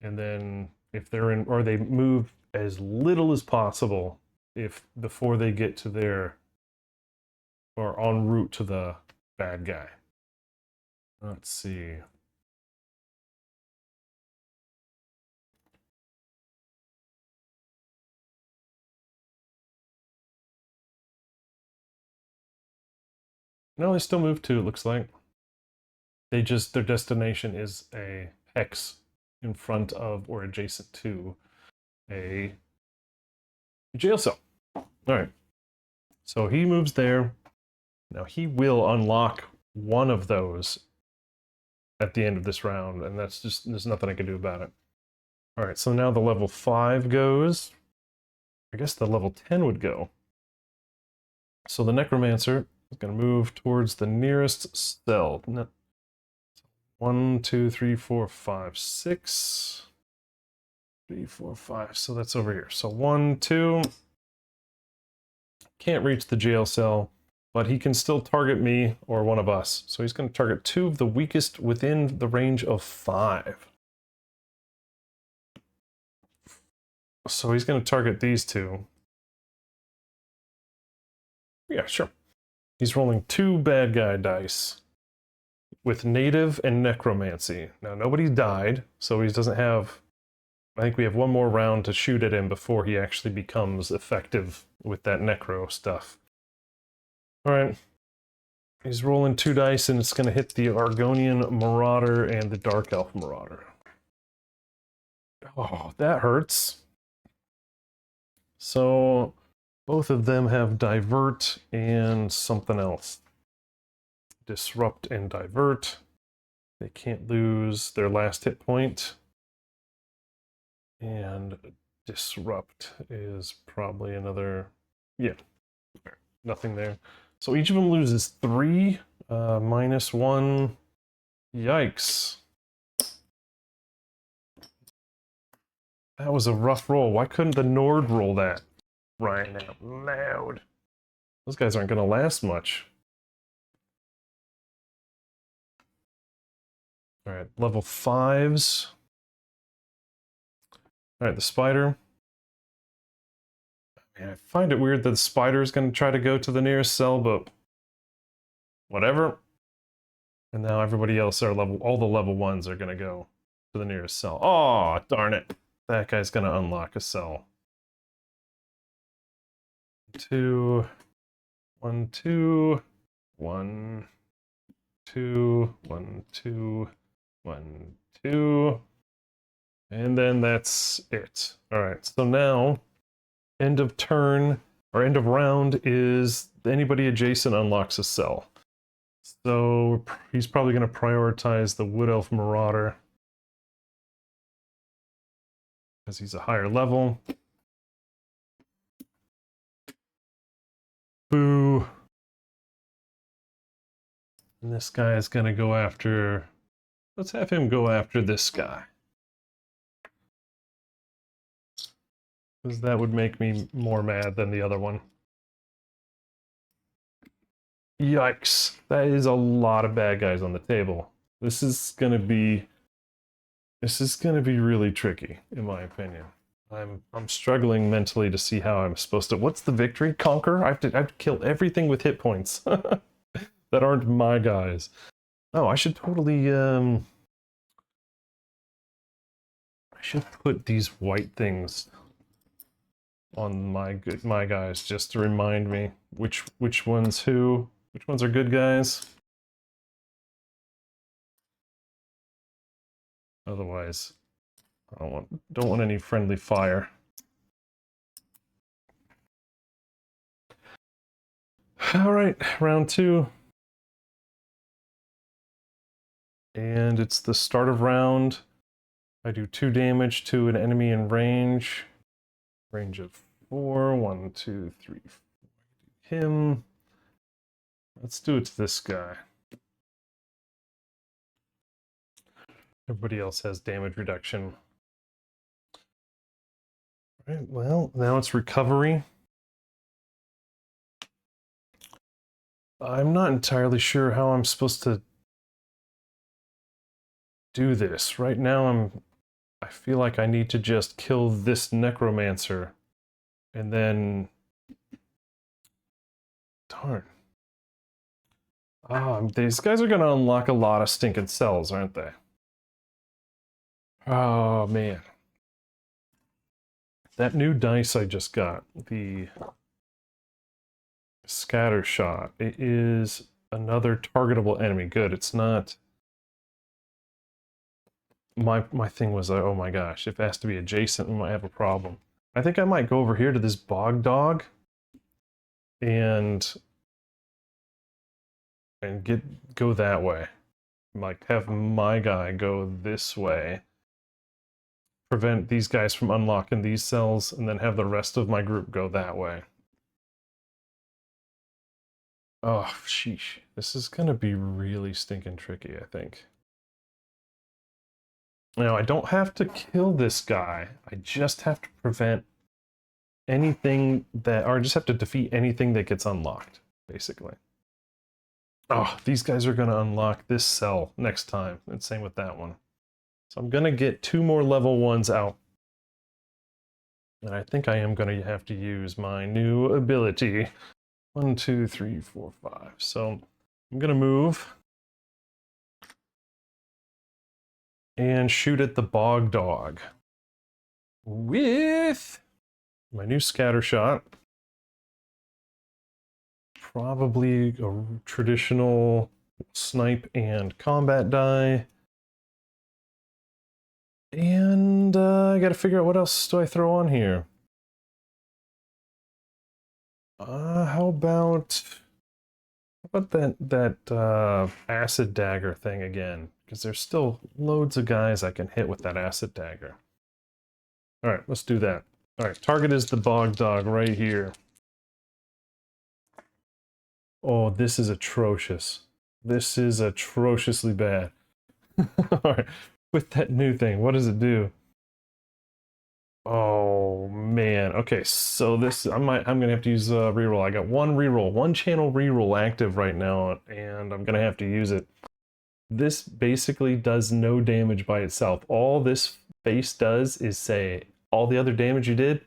and then if they're in, or they move as little as possible if before they get to their, or en route to the bad guy. Let's see. No, they still move 2, it looks like. They just, their destination is a hex in front of or adjacent to a jail cell. All right. So he moves there. Now he will unlock one of those at the end of this round, and that's just, there's nothing I can do about it. All right, so now the level 5 goes. I guess the level 10 would go. So the Necromancer is going to move towards the nearest cell. 1, 2, 3, 4, 5, 6. 3, 4, 5. So that's over here. So 1, 2. Can't reach the jail cell, but he can still target me or one of us. So he's going to target 2 of the weakest within the range of 5. So he's going to target these 2. Yeah, sure. He's rolling 2 bad guy dice with native and necromancy. Now, nobody died, so he doesn't have... I think we have 1 more round to shoot at him before he actually becomes effective with that necro stuff. Alright. He's rolling 2 dice, and it's going to hit the Argonian Marauder and the Dark Elf Marauder. Oh, that hurts. So, both of them have Divert and something else. Disrupt and Divert. They can't lose their last hit point. And Disrupt is probably another... Yeah, nothing there. So each of them loses 3, minus 1. Yikes. That was a rough roll. Why couldn't the Nord roll that right out loud? Those guys aren't going to last much. Alright, level 5s. Alright, the spider. Man, I find it weird that the spider is going to try to go to the nearest cell, but whatever. And now everybody else are all the level 1s are going to go to the nearest cell. Oh, darn it. That guy's going to unlock a cell. 2, 1, 2, 1, 2, 1, 2, 1, 2. And then that's it. Alright, so now, end of turn, or end of round is anybody adjacent unlocks a cell. So he's probably going to prioritize the Wood Elf Marauder because he's a higher level. Boo. And this guy is going to go after... Let's have him go after this guy. Because that would make me more mad than the other one. Yikes. That is a lot of bad guys on the table. This is going to be really tricky, in my opinion. I'm struggling mentally to see how I'm supposed to... What's the victory? Conquer? I have to kill everything with hit points that aren't my guys. Oh, I should totally... I should put these white things on my guys just to remind me which one's who. Which ones are good guys? Otherwise, I don't want any friendly fire. All right, round 2. And it's the start of round. I do 2 damage to an enemy in range. Range of 4. 1, 2, 3, 4. Him. Let's do it to this guy. Everybody else has damage reduction. All right, well, now it's recovery. I'm not entirely sure how I'm supposed to do this. Right now I feel like I need to just kill this necromancer and then... Darn. These guys are going to unlock a lot of stinking cells, aren't they? Oh, man. That new dice I just got, the scatter shot, it is another targetable enemy. Good, it's not... My thing was, oh my gosh, if it has to be adjacent, we might have a problem. I think I might go over here to this bog dog and go that way. Like, have my guy go this way. Prevent these guys from unlocking these cells, and then have the rest of my group go that way. Oh, sheesh. This is gonna be really stinking tricky, I think. Now, I don't have to kill this guy. I just have to prevent anything that... Or I just have to defeat anything that gets unlocked, basically. Oh, these guys are gonna unlock this cell next time. And same with that one. So I'm gonna get 2 more level 1s out. And I think I am gonna have to use my new ability. 1, 2, 3, 4, 5. So I'm gonna move and shoot at the bog dog with my new scatter shot. Probably a traditional snipe and combat die. And I gotta figure out what else do I throw on here. How about that acid dagger thing again? Because there's still loads of guys I can hit with that acid dagger. All right, let's do that. All right, target is the bog dog right here. Oh, this is atrocious. This is atrociously bad. All right, with that new thing, what does it do? Oh man. Okay, so this I'm gonna have to use reroll. I got one channel reroll active right now, and I'm gonna have to use it. This basically does no damage by itself. All this face does is say, all the other damage you did,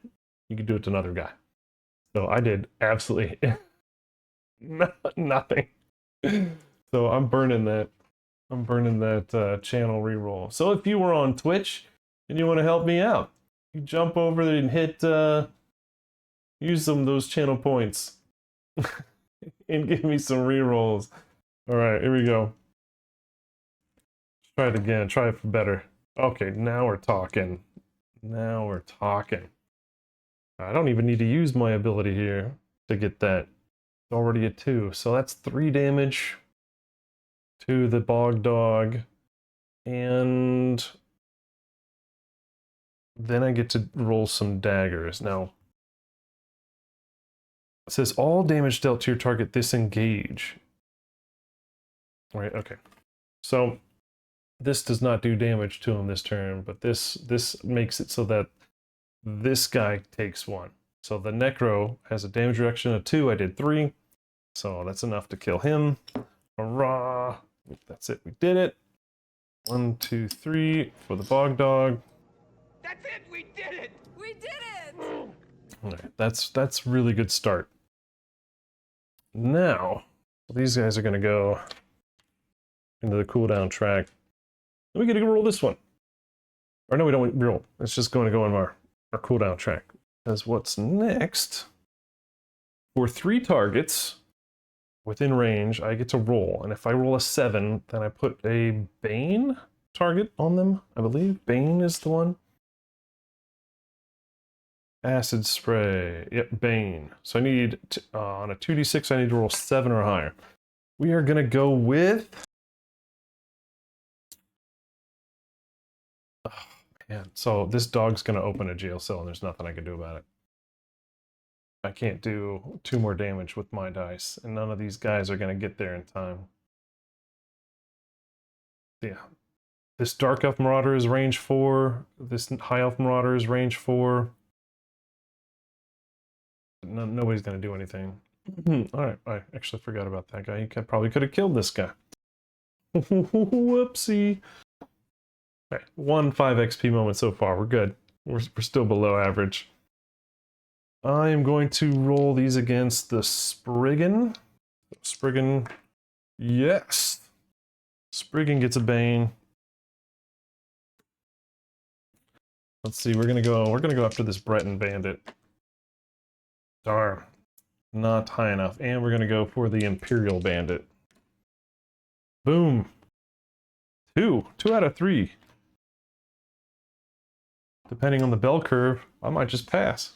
you could do it to another guy. So I did absolutely nothing. So I'm burning that. I'm burning that channel reroll. So if you were on Twitch and you want to help me out, you jump over there and hit use some of those channel points and give me some rerolls. All right, here we go. Try it again. Try it for better. Okay, now we're talking. Now we're talking. I don't even need to use my ability here to get that. It's already a 2, so that's 3 damage to the bog dog. And then I get to roll some daggers. Now, it says all damage dealt to your target disengage. Right, okay. So this does not do damage to him this turn, but this makes it so that this guy takes 1. So the Necro has a damage reduction of 2. I did 3. So that's enough to kill him. Hurrah! That's it. We did it. 1, 2, 3 for the bog dog. That's it. We did it. We did it. All right, that's really good start. Now these guys are gonna go into the cooldown track. And we get to roll this one. Or no, we don't roll. It's just going to go in our cooldown track. Because what's next? For 3 targets within range, I get to roll. And if I roll a 7, then I put a Bane target on them, I believe. Bane is the one. Acid spray. Yep, Bane. So I need, on a 2d6, I need to roll 7 or higher. We are going to go with... Oh, man. So this dog's going to open a jail cell and there's nothing I can do about it. I can't do 2 more damage with my dice, and none of these guys are going to get there in time. Yeah. This Dark Elf Marauder is range 4. This High Elf Marauder is range 4. Nobody's going to do anything. Alright, I actually forgot about that guy. He probably could have killed this guy. Whoopsie. Alright, 1 5 XP moment so far. We're good. We're still below average. I am going to roll these against the Spriggan. Spriggan, yes! Spriggan gets a Bane. Let's see, we're gonna go after this Breton bandit. Darn. Not high enough. And we're gonna go for the Imperial bandit. Boom. 2 out of 3. Depending on the bell curve, I might just pass.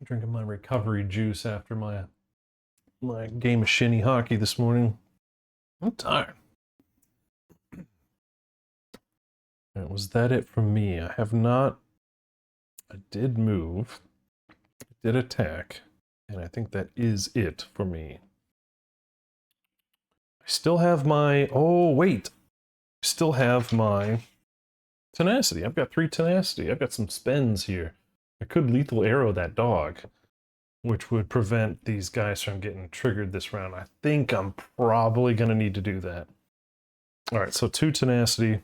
Drinking my recovery juice after my game of shinny hockey this morning. I'm tired. And was that it from me? I have not... I did move. I did attack. And I think that is it for me. I still have my... Oh, wait! I still have my tenacity. I've got 3 tenacity. I've got some spends here. I could lethal arrow that dog, which would prevent these guys from getting triggered this round. I think I'm probably going to need to do that. Alright, so 2 tenacity.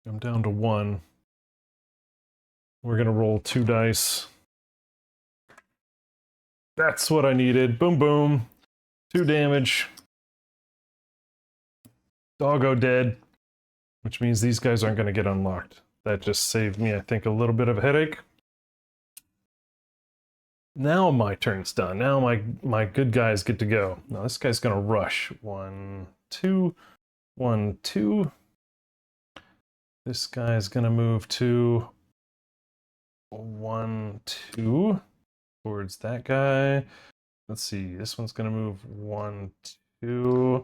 I'm down to 1. We're going to roll 2 dice. That's what I needed. Boom, boom. 2 damage. Doggo dead. Which means these guys aren't going to get unlocked. That just saved me, I think, a little bit of a headache. Now my turn's done. Now my good guys get to go. Now this guy's gonna rush. 1, 2, 1, 2. This guy's gonna move to 1, 2 towards that guy. Let's see. This one's gonna move 1, 2,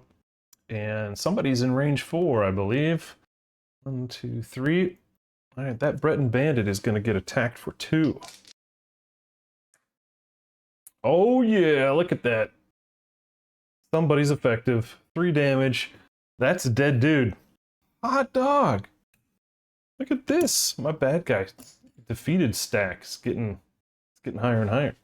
and somebody's in range 4, I believe. 1, 2, 3. All right, that Breton bandit is gonna get attacked for 2. Oh yeah, look at that. Somebody's effective. 3 damage. That's a dead dude. Hot dog. Look at this. My bad guy defeated stack is getting higher and higher.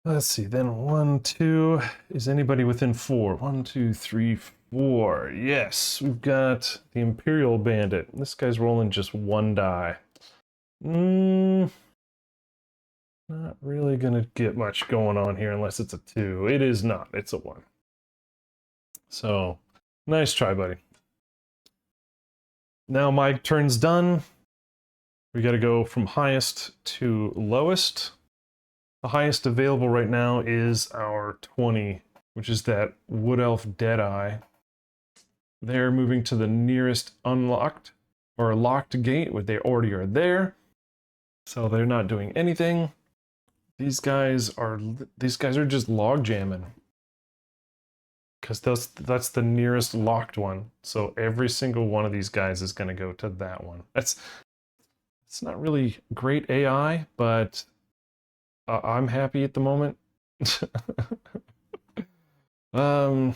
Let's see, then 1, 2. Is anybody within 4? 1, 2, 3, 4. Yes, we've got the Imperial Bandit. This guy's rolling just 1 die. Not really gonna get much going on here unless it's a 2. It is not, it's a 1. So, nice try, buddy. Now my turn's done. We gotta go from highest to lowest. The highest available right now is our 20, which is that Wood Elf Deadeye. They're moving to the nearest unlocked or locked gate, where they already are there. So they're not doing anything. These guys are just log jamming. Because that's the nearest locked one. So every single one of these guys is gonna go to that one. It's not really great AI, but I'm happy at the moment. Let's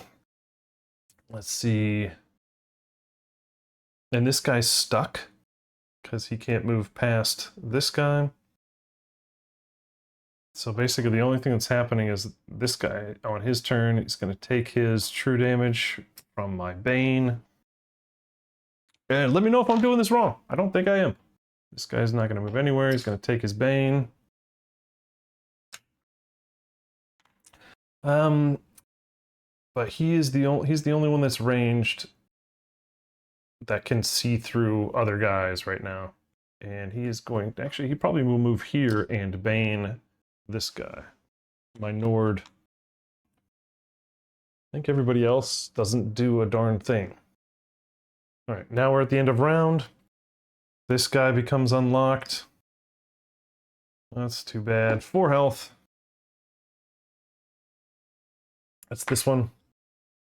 see. And this guy's stuck because he can't move past this guy. So basically the only thing that's happening is this guy, on his turn, is going to take his true damage from my Bane. And let me know if I'm doing this wrong. I don't think I am. This guy's not going to move anywhere. He's going to take his Bane. But he's the only one that's ranged that can see through other guys right now. And he is going to, actually, he probably will move here and Bane this guy. My Nord. I think everybody else doesn't do a darn thing. Alright, now we're at the end of round. This guy becomes unlocked. That's too bad. 4 health. That's this one.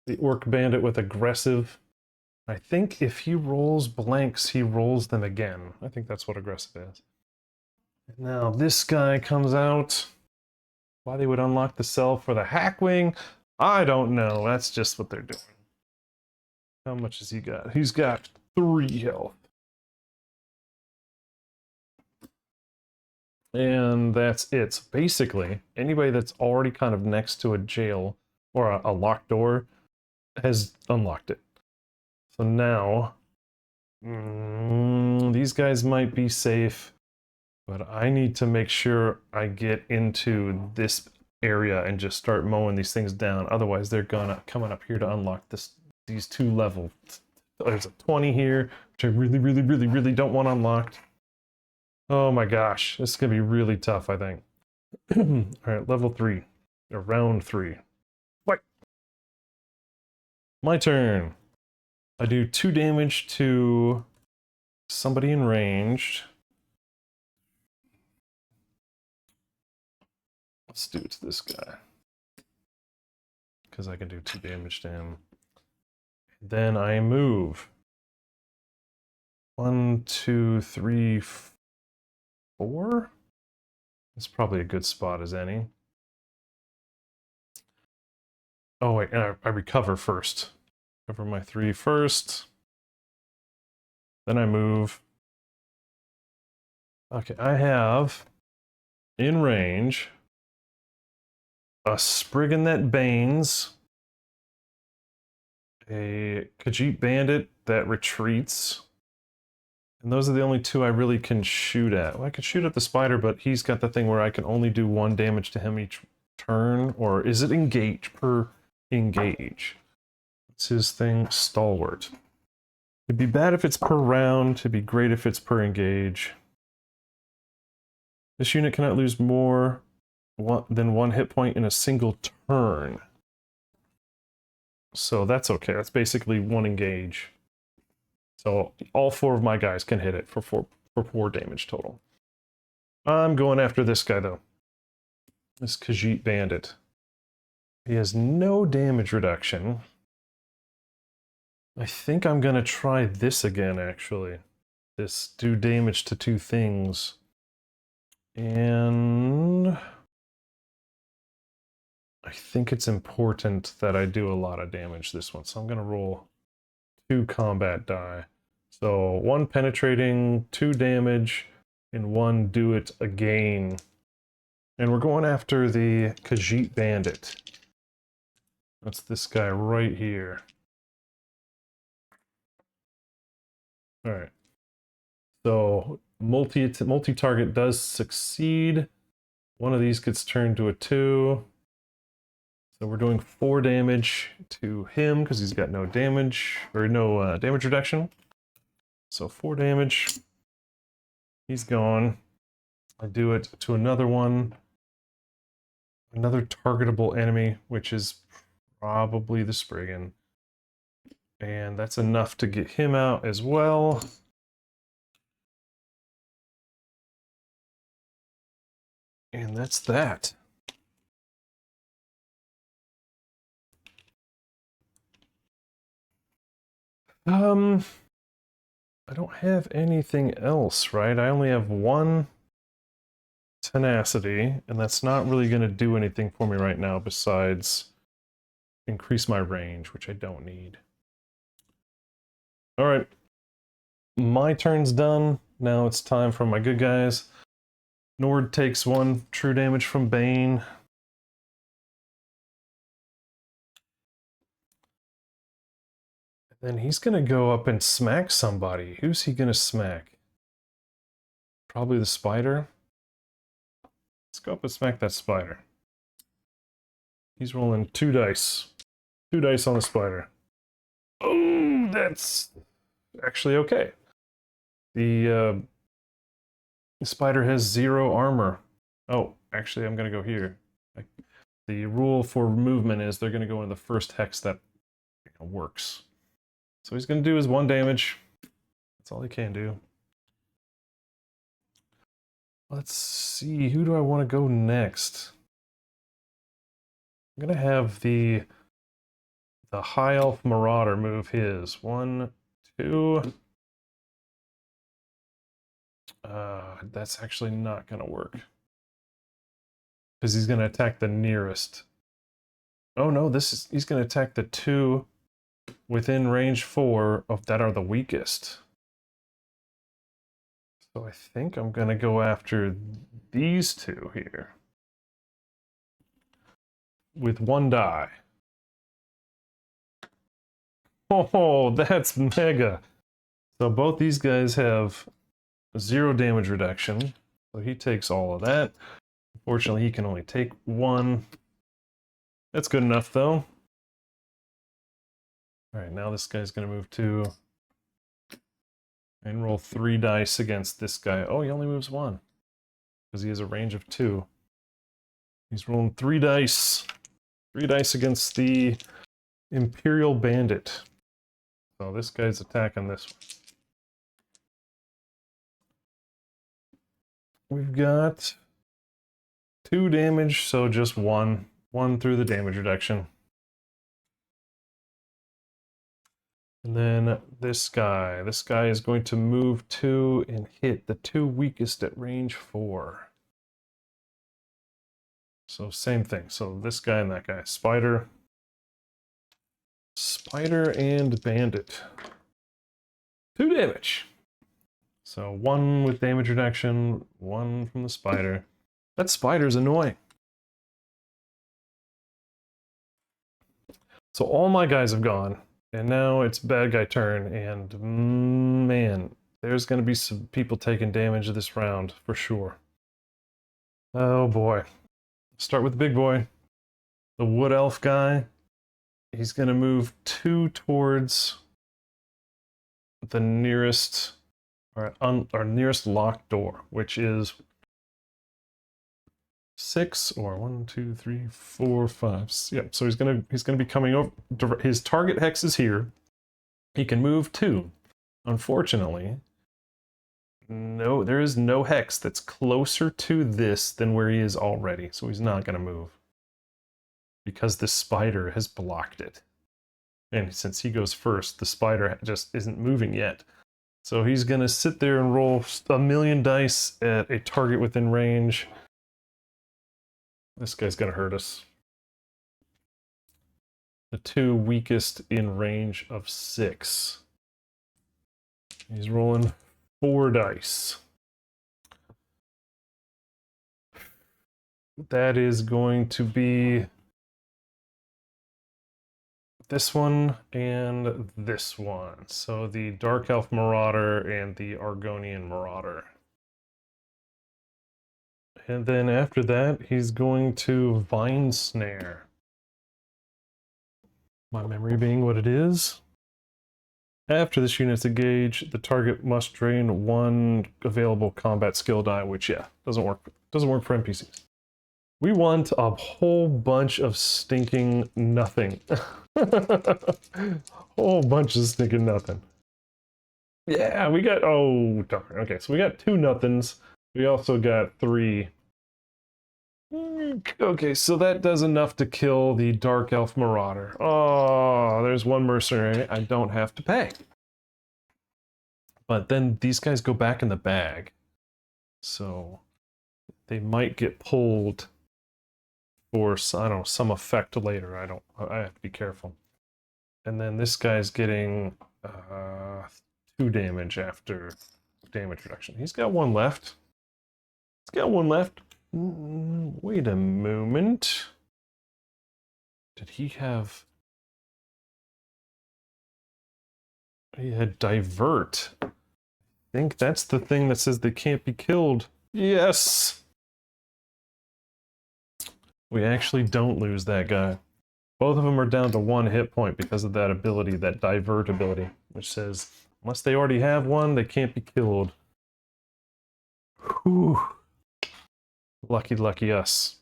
The Orc Bandit with aggressive. I think if he rolls blanks, he rolls them again. I think that's what aggressive is. Now this guy comes out. Why they would unlock the cell for the Hackwing, I don't know. That's just what they're doing. How much has he got? He's got 3 health. And that's it. So basically, anybody that's already kind of next to a jail or a locked door has unlocked it. So now, these guys might be safe, but I need to make sure I get into this area and just start mowing these things down. Otherwise, they're gonna coming up here to unlock these 2 levels. There's a 20 here, which I really don't want unlocked. Oh my gosh, this is gonna be really tough, I think. All right, level 3, or round 3. What? My turn. I do 2 damage to somebody in range. Let's do it to this guy, because I can do 2 damage to him. Then I move. 1, 2, 3, 4? That's probably a good spot as any. Oh wait, and I recover first. Cover my 3 first. Then I move. Okay, I have in range a Spriggan that Banes, a Khajiit Bandit that retreats, and those are the only 2 I really can shoot at. Well, I could shoot at the spider, but he's got the thing where I can only do 1 damage to him each turn, or is it engage per engage? What's his thing? Stalwart. It'd be bad if it's per round, it'd be great if it's per engage. This unit cannot lose more than 1 hit point in a single turn. So that's okay. That's basically 1 engage. So all 4 of my guys can hit it for 4 damage total. I'm going after this guy though. This Khajiit Bandit. He has no damage reduction. I think I'm gonna try this again actually. This do damage to 2 things. And I think it's important that I do a lot of damage this one, so I'm going to roll 2 combat die. So 1 penetrating, 2 damage, and 1 do it again. And we're going after the Khajiit Bandit. That's this guy right here. Alright. So multi-target does succeed. One of these gets turned to a 2. So we're doing 4 damage to him because he's got no damage, or no damage reduction. So 4 damage. He's gone. I do it to another one. Another targetable enemy, which is probably the Spriggan. And that's enough to get him out as well. And that's that. I don't have anything else, right? I only have 1 tenacity, and that's not really going to do anything for me right now besides increase my range, which I don't need. All right. My turn's done. Now it's time for my good guys. Nord takes 1 true damage from Bane. Then he's going to go up and smack somebody. Who's he going to smack? Probably the spider. Let's go up and smack that spider. He's rolling 2 dice. 2 dice on the spider. Oh, that's actually okay. The spider has 0 armor. Oh, actually, I'm going to go here. The rule for movement is they're going to go into the first hex that works. So he's going to do his 1 damage. That's all he can do. Let's see, who do I want to go next? I'm going to have the High Elf Marauder move his. 1, 2. That's actually not going to work. Because he's going to attack the nearest. Oh no, he's going to attack the 2 within range 4 of that are the weakest. So I think I'm going to go after these 2 here. With 1 die. Oh, that's mega. So both these guys have 0 damage reduction. So he takes all of that. Unfortunately, he can only take 1. That's good enough, though. Alright, now this guy's going to move 2. And roll 3 dice against this guy. Oh, he only moves 1. Because he has a range of 2. He's rolling 3 dice. 3 dice against the Imperial Bandit. So this guy's attacking this one. We've got 2 damage, so just 1. 1 through the damage reduction. And then this guy. This guy is going to move 2 and hit the 2 weakest at range 4. So same thing. So this guy and that guy. Spider. Spider and Bandit. 2 damage. So 1 with damage reduction, 1 from the spider. That spider's annoying. So all my guys have gone, and now it's bad guy turn, and man, there's going to be some people taking damage this round, for sure. Oh boy. Start with the big boy. The wood elf guy. He's going to move 2 towards the nearest, our nearest locked door, which is 6 or 1, 2, 3, 4, 5. Yep. So he's gonna be coming over. His target hex is here. He can move 2. Unfortunately, no, there is no hex that's closer to this than where he is already. So he's not gonna move because the spider has blocked it. And since he goes first, the spider just isn't moving yet. So he's gonna sit there and roll 1,000,000 dice at a target within range. This guy's gonna hurt us. The 2 weakest in range of 6. He's rolling 4 dice. That is going to be this one and this one. So the Dark Elf Marauder and the Argonian Marauder. And then after that, he's going to Vine Snare. My memory being what it is. After this unit's engaged, the target must drain 1 available combat skill die, which, yeah, doesn't work. Doesn't work for NPCs. We want a whole bunch of stinking nothing. Whole bunch of stinking nothing. Yeah, we got, oh, darn. Okay, so we got 2 nothings. We also got 3. Okay, so that does enough to kill the Dark Elf Marauder. Oh, there's 1 mercenary I don't have to pay. But then these guys go back in the bag. So they might get pulled for, I don't know, some effect later. I have to be careful. And then this guy's getting 2 damage after damage reduction. He's got 1 left. He's got 1 left. Wait a moment. Did he have... He had divert. I think that's the thing that says they can't be killed. Yes! We actually don't lose that guy. Both of them are down to 1 hit point because of that ability, that divert ability, which says unless they already have 1, they can't be killed. Whew. Lucky, lucky us.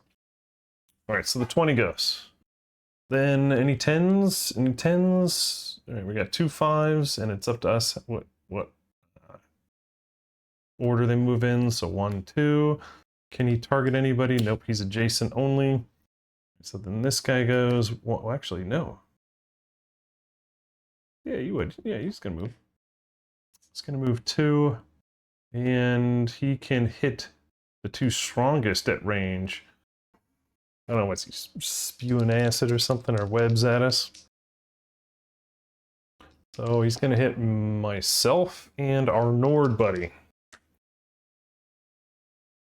Alright, so the 20 goes. Then any 10s? Any 10s? Alright, we got 2 5s, and it's up to us what order they move in. So 1, 2. Can he target anybody? Nope, he's adjacent only. So then this guy goes, well, actually, no. Yeah, you would. Yeah, he's gonna move. He's gonna move 2, and he can hit the 2 strongest at range. I don't know, what's he spewing acid or something, or webs at us? So he's gonna hit myself and our Nord buddy.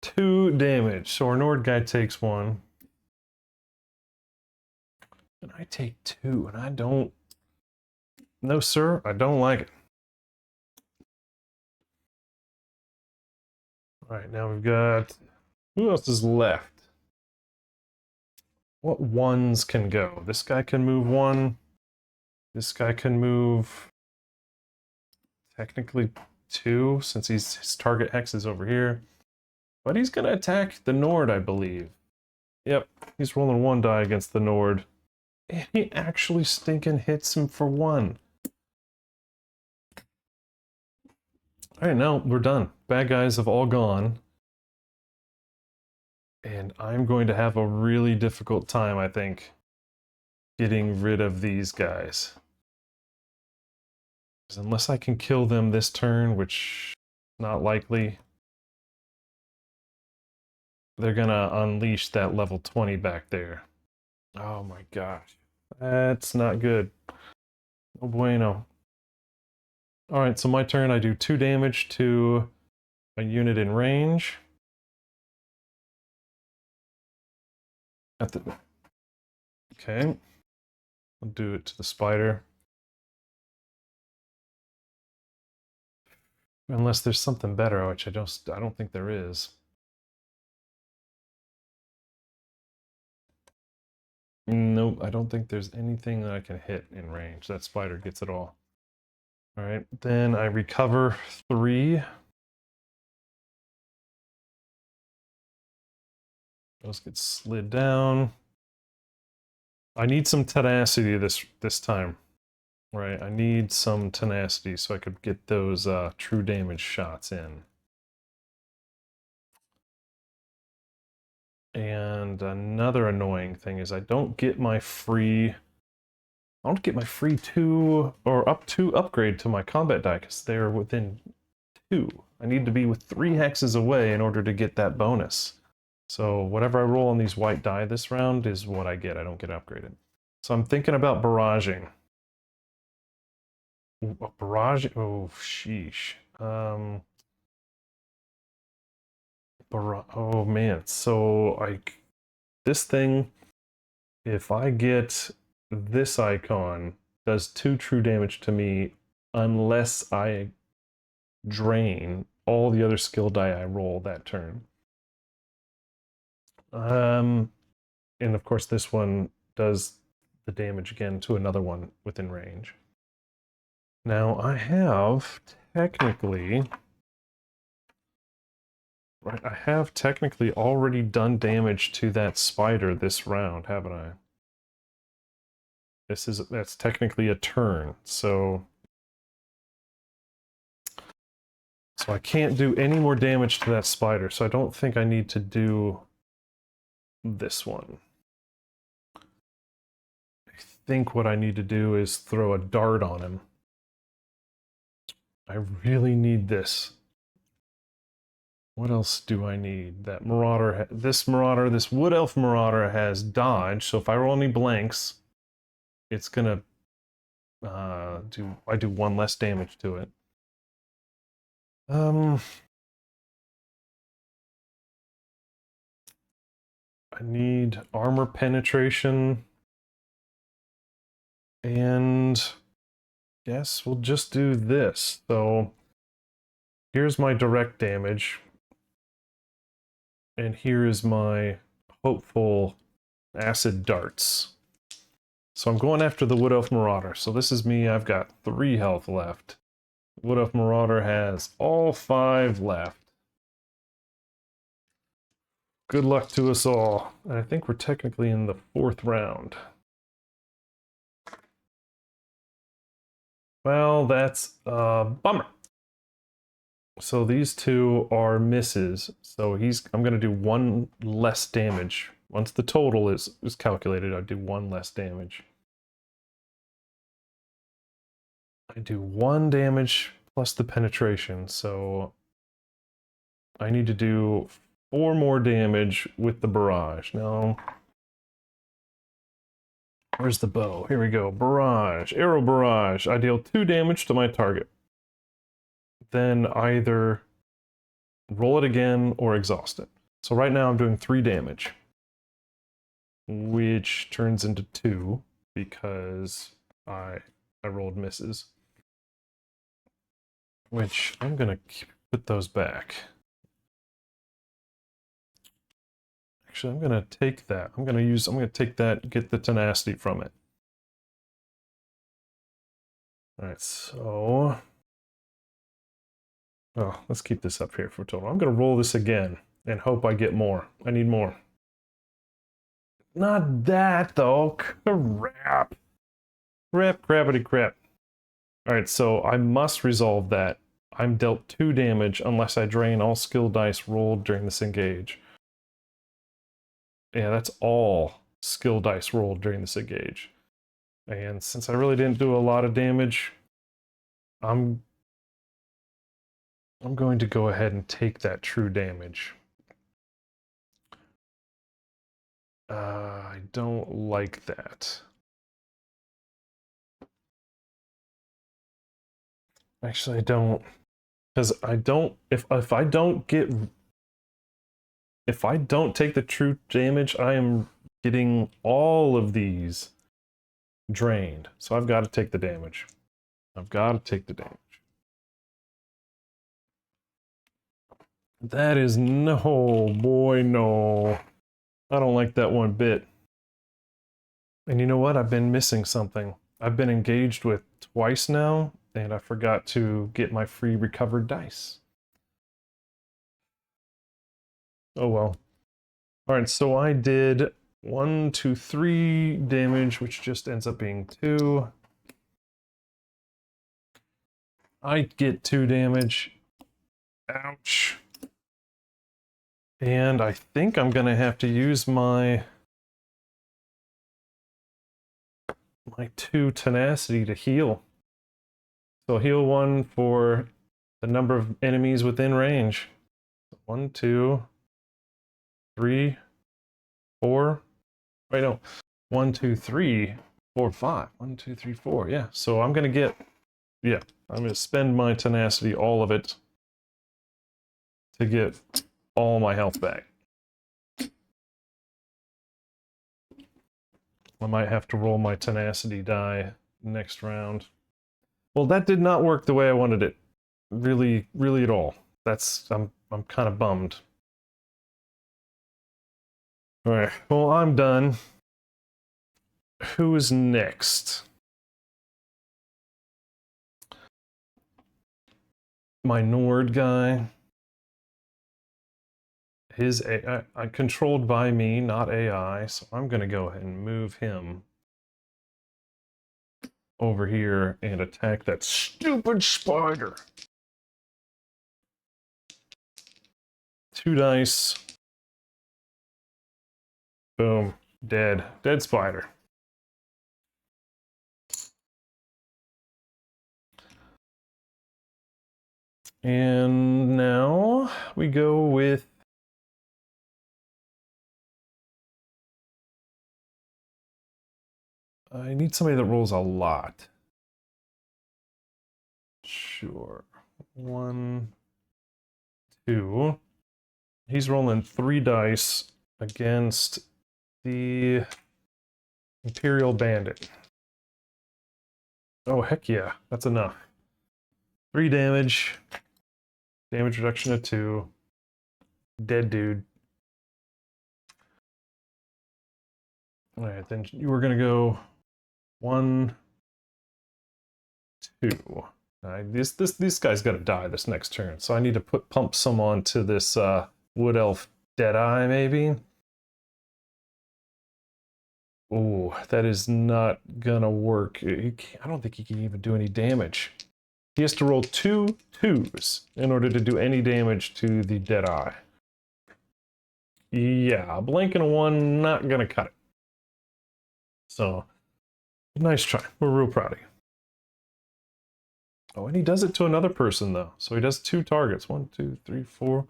2 damage. So our Nord guy takes 1. And I take 2, and I don't... No, sir, I don't like it. Alright, now we've got... Who else is left? What 1s can go? This guy can move 1. This guy can move... Technically 2, since his target hex is over here. But he's gonna attack the Nord, I believe. Yep, he's rolling 1 die against the Nord. And he actually stinking hits him for 1. Alright, now we're done. Bad guys have all gone. And I'm going to have a really difficult time, I think, getting rid of these guys. Unless I can kill them this turn, which is not likely, they're gonna unleash that level 20 back there. Oh my gosh. That's not good. No bueno. Alright, so my turn, I do 2 damage to a unit in range. Okay. I'll do it to the spider. Unless there's something better, which I don't think there is. Nope, I don't think there's anything that I can hit in range. That spider gets it all. Alright, then I recover 3. Those get slid down. I need some tenacity this time. Right, I need some tenacity so I could get those true damage shots in. And another annoying thing is I don't get my free 2 or up 2 upgrade to my combat die because they're within 2. I need to be with 3 hexes away in order to get that bonus. So whatever I roll on these white die this round is what I get. I don't get upgraded. So I'm thinking about barraging. Ooh, a barrage. Oh, sheesh. Oh man. So like this thing, if I get this icon, does 2 true damage to me unless I drain all the other skill die I roll that turn. And of course this one does the damage again to another one within range. Now I have technically, right, I have technically already done damage to that spider this round, haven't I? That's technically a turn, so I can't do any more damage to that spider, so I don't think I need to do this one. I think what I need to do is throw a dart on him. I really need this. What else do I need? That Marauder, this Wood Elf Marauder has dodge, so if I roll any blanks, it's gonna I do 1 less damage to it. I need armor penetration, and yes, we'll just do this. So here's my direct damage, and here is my hopeful acid darts. So I'm going after the Wood Elf Marauder. So this is me, I've got 3 health left. Wood Elf Marauder has all 5 left. Good luck to us all. And I think we're technically in the 4th round. Well, that's a bummer. So these 2 are misses. So I'm going to do 1 less damage. Once the total is calculated, I do 1 less damage. I do 1 damage plus the penetration, so I need to do 4 more damage with the barrage. Now, where's the bow? Here we go. Barrage. Arrow barrage. I deal 2 damage to my target. Then either roll it again or exhaust it. So right now I'm doing 3 damage, which turns into 2 because I rolled misses. Which I'm gonna put those back. Actually, I'm gonna take that. I'm gonna take that, get the tenacity from it. Alright, so oh, let's keep this up here for total. I'm gonna roll this again and hope I get more. I need more. Not that though. Crap. Crappity crap. Alright, so I must resolve that. I'm dealt 2 damage unless I drain all skill dice rolled during this engage. Yeah, that's all skill dice rolled during this engage. And since I really didn't do a lot of damage, I'm going to go ahead and take that true damage. I don't like that. Actually, I don't, because I don't. If I don't take the true damage, I am getting all of these drained. So I've got to take the damage. I've got to take the damage. That is no, boy, no. I don't like that one bit. And you know what? I've been missing something. I've been engaged with twice now, and I forgot to get my free recovered dice. Oh well. Alright, so I did 1, 2, 3 damage, which just ends up being 2. I get 2 damage. Ouch. And I think I'm gonna have to use my 2 tenacity to heal. So heal 1 for the number of enemies within range. 1, 2, 3, 4. Wait, no. 1, 2, 3, 4, 5. 1, 2, 3, 4. Yeah. So I'm gonna get Yeah, I'm going to spend my tenacity, all of it, to get all my health back. I might have to roll my tenacity die next round. Well, that did not work the way I wanted it. Really, really at all. I'm kind of bummed. All right. Well, I'm done. Who is next? My Nord guy. His AI, controlled by me, not AI, so I'm gonna go ahead and move him over here and attack that stupid spider. 2 dice. Boom. Dead. Dead spider. And now we go with I need somebody that rolls a lot. Sure. 1, 2. He's rolling 3 dice against the Imperial Bandit. Oh, heck yeah. That's enough. 3 damage. Damage reduction of 2. Dead dude. Alright, then you were gonna go 1, 2. This guy's gonna die this next turn, so I need to pump some onto this Wood Elf Deadeye, maybe. Oh, that is not gonna work. I don't think he can even do any damage. He has to roll 2 2s in order to do any damage to the Deadeye. Yeah, a blank and a 1, not gonna cut it. So, nice try. We're real proud of you. Oh, and he does it to another person, though. So he does 2 targets. 1, 2, 3, 4.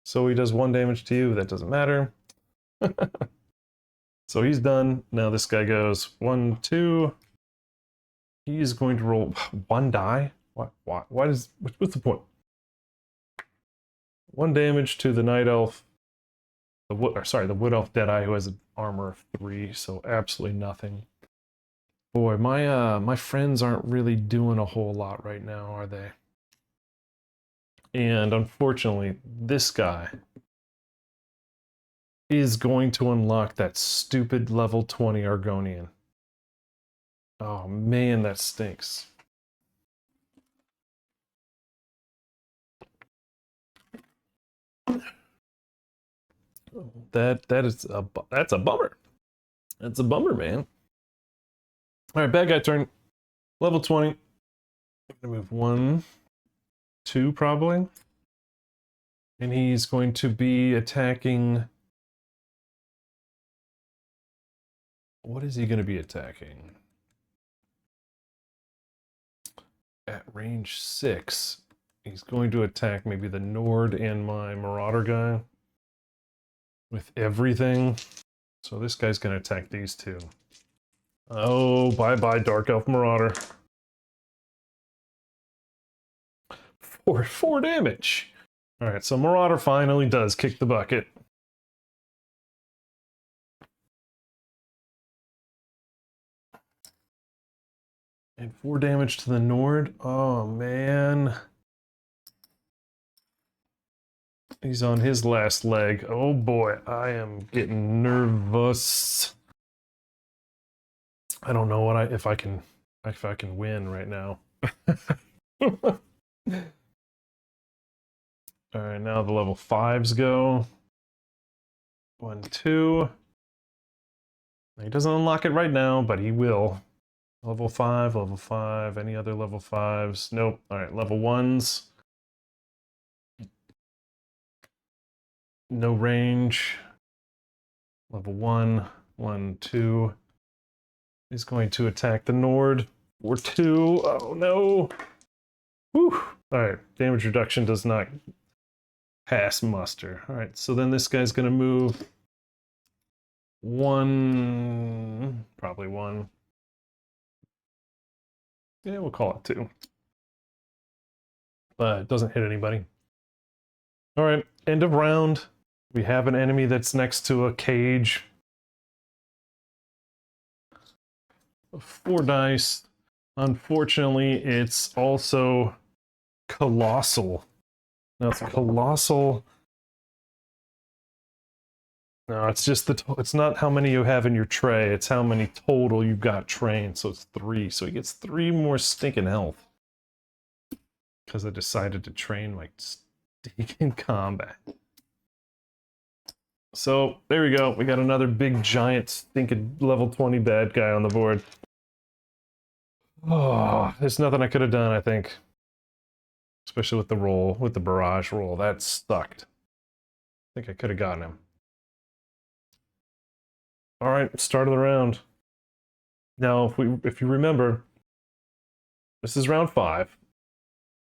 So he does 1 damage to you. That doesn't matter. So he's done. Now this guy goes 1, 2. He's going to roll 1 die. Why? What's the point? 1 damage to the Night Elf. The Wood Elf Deadeye, who has an armor of 3. So absolutely nothing. Boy, my friends aren't really doing a whole lot right now, are they? And unfortunately, this guy is going to unlock that stupid level 20 Argonian. Oh man, that stinks. That's a bummer. That's a bummer, man. All right, bad guy turn. Level 20. I'm gonna move 1, 2 probably. And he's going to be attacking. What is he going to be attacking? At range 6. He's going to attack maybe the Nord and my Marauder guy. With everything. So this guy's going to attack these 2. Oh, bye-bye, Dark Elf Marauder. 4 damage. Alright, so Marauder finally does kick the bucket. And 4 damage to the Nord. Oh, man. He's on his last leg. Oh boy, I am getting nervous. I don't know if I can win right now. All right, now the level 5s go. 1, 2. He doesn't unlock it right now, but he will. Level 5, level 5. Any other level 5s? Nope. All right, level 1s. No range. Level 1, 1, 2. He's going to attack the Nord. Or 2. Oh no. Whew. Alright, damage reduction does not pass muster. Alright, so then this guy's gonna move 1, probably 1. Yeah, we'll call it 2. but it doesn't hit anybody. All right, end of round. We have an enemy that's next to a cage. 4 dice. Unfortunately, it's also colossal. Now it's colossal. No, it's just it's not how many you have in your tray, it's how many total you've got trained. So it's 3. So he gets 3 more stinking health. Because I decided to train my stinking combat. So there we go. We got another big giant stinking level 20 bad guy on the board. Oh, there's nothing I could have done, I think. Especially with the roll, with the barrage roll. That sucked. I think I could have gotten him. Alright, start of the round. Now, if you remember, this is round 5.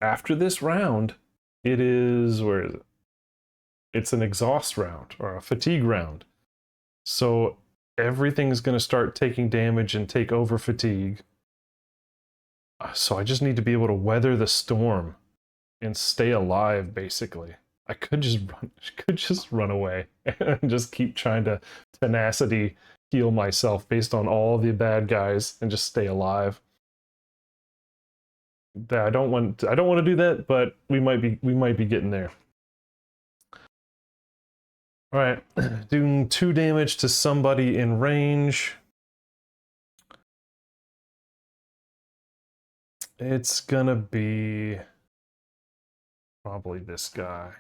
After this round, it is, where is it? It's an exhaust round, or a fatigue round. So everything's going to start taking damage and take over fatigue. So I just need to be able to weather the storm and stay alive, basically. I could just run away and just keep trying to tenacity heal myself based on all the bad guys and just stay alive. I don't want to do that, but we might be getting there. All right, doing 2 damage to somebody in range. It's gonna be probably this guy.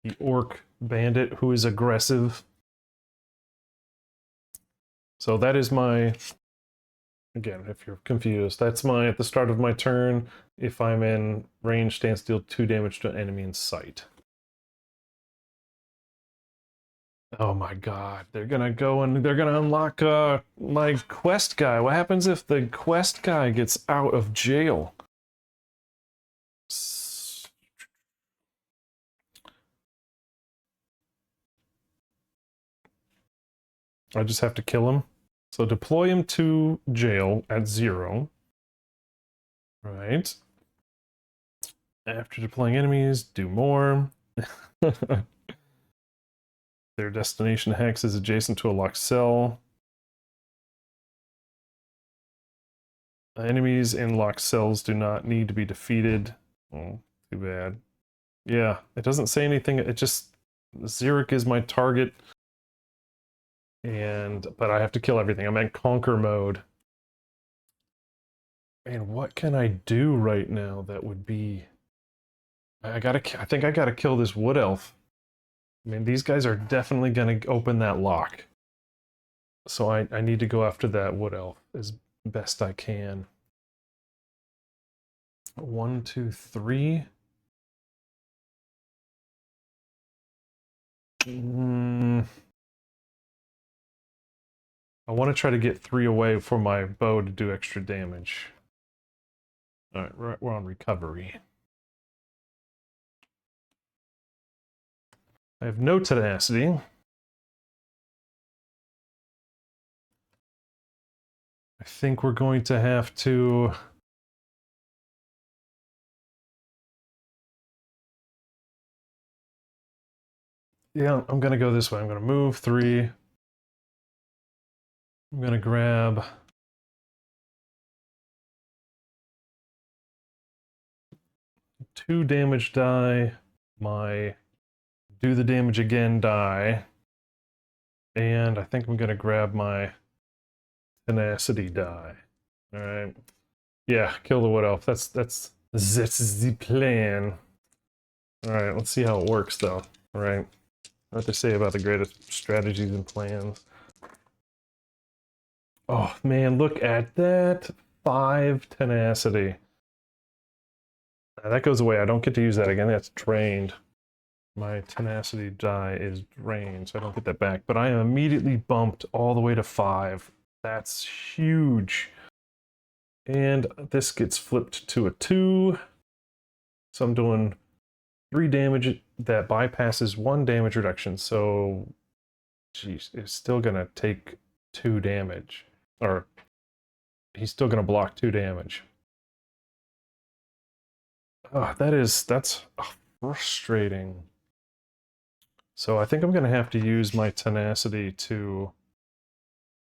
The orc bandit who is aggressive. So that is my, again, if you're confused, that's my, at the start of my turn, if I'm in range, stance, deal 2 damage to an enemy in sight. Oh my god, they're gonna go and they're gonna unlock my quest guy. What happens if the quest guy gets out of jail? I just have to kill him. So deploy him to jail at 0. Right. After deploying enemies, do more. Their destination hex is adjacent to a locked cell. Enemies in locked cells do not need to be defeated. Oh, too bad. Yeah, it doesn't say anything. It just, Xeric is my target. But I have to kill everything. I'm in conquer mode. And what can I do right now that would be... I think I gotta kill this wood elf. I mean, these guys are definitely gonna open that lock. So I need to go after that wood elf as best I can. 1, 2, 3. I want to try to get 3 away for my bow to do extra damage. Alright, we're on recovery. I have no tenacity. I think we're going to have to... Yeah, I'm gonna go this way. I'm gonna move 3. I'm gonna grab... 2 damage die, my do the damage again die, and I think I'm gonna grab my tenacity die. Alright. Yeah, kill the wood elf. That's the plan. Alright, let's see how it works though. Alright. What they say about the greatest strategies and plans. Oh man, look at that. 5 tenacity. That goes away. I don't get to use that again. That's drained. My tenacity die is drained, so I don't get that back. But I am immediately bumped all the way to 5. That's huge. And this gets flipped to a 2. So I'm doing 3 damage that bypasses 1 damage reduction. So, geez, it's still gonna take 2 damage. Or, he's still gonna block 2 damage. Oh, that's frustrating. So I think I'm gonna have to use my tenacity to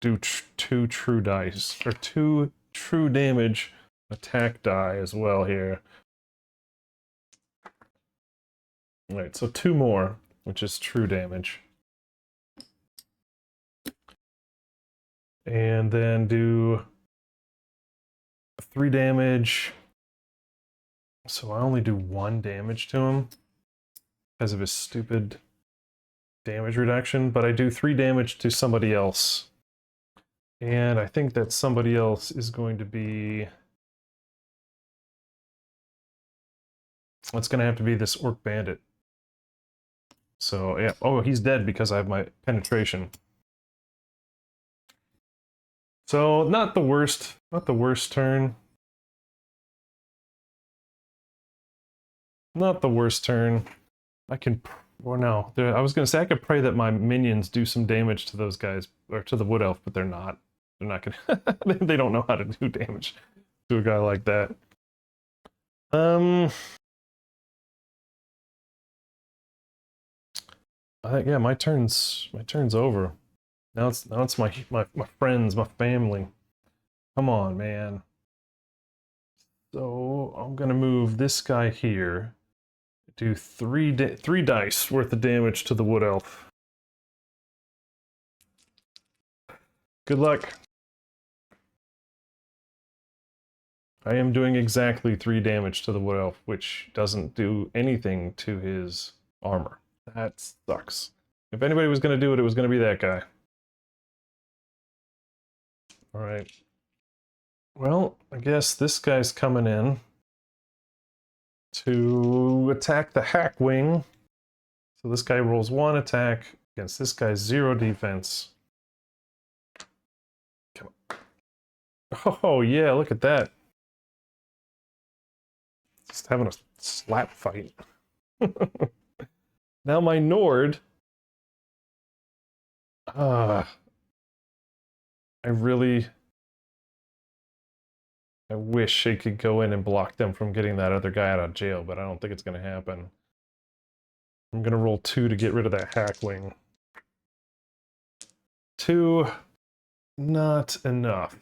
do two true dice, or two true damage attack die as well here. Alright, so two more, which is true damage. And then do 3 damage. So I only do 1 damage to him because of his stupid damage reduction, but I do 3 damage to somebody else. And I think that somebody else is going to be... It's going to have to be this Orc Bandit. So, yeah. Oh, he's dead because I have my penetration. So, not the worst turn. Not the worst turn. I can... Or no. I was going to say I could pray that my minions do some damage to those guys, or to the Wood Elf, but they're not. They're not going to... They don't know how to do damage to a guy like that. Yeah, my turn's over. Now it's my friends, my family. Come on, man. So I'm gonna move this guy here. Do three dice worth of damage to the Wood Elf. Good luck. I am doing exactly 3 damage to the Wood Elf, which doesn't do anything to his armor. That sucks. If anybody was gonna do it, it was gonna be that guy. Alright. Well, I guess this guy's coming in to attack the Hack Wing. So this guy rolls 1 attack against this guy's 0 defense. Come on. Oh yeah, look at that. Just having a slap fight. Now my Nord. I wish I could go in and block them from getting that other guy out of jail, but I don't think it's going to happen. I'm going to roll 2 to get rid of that Hack Wing. 2, not enough.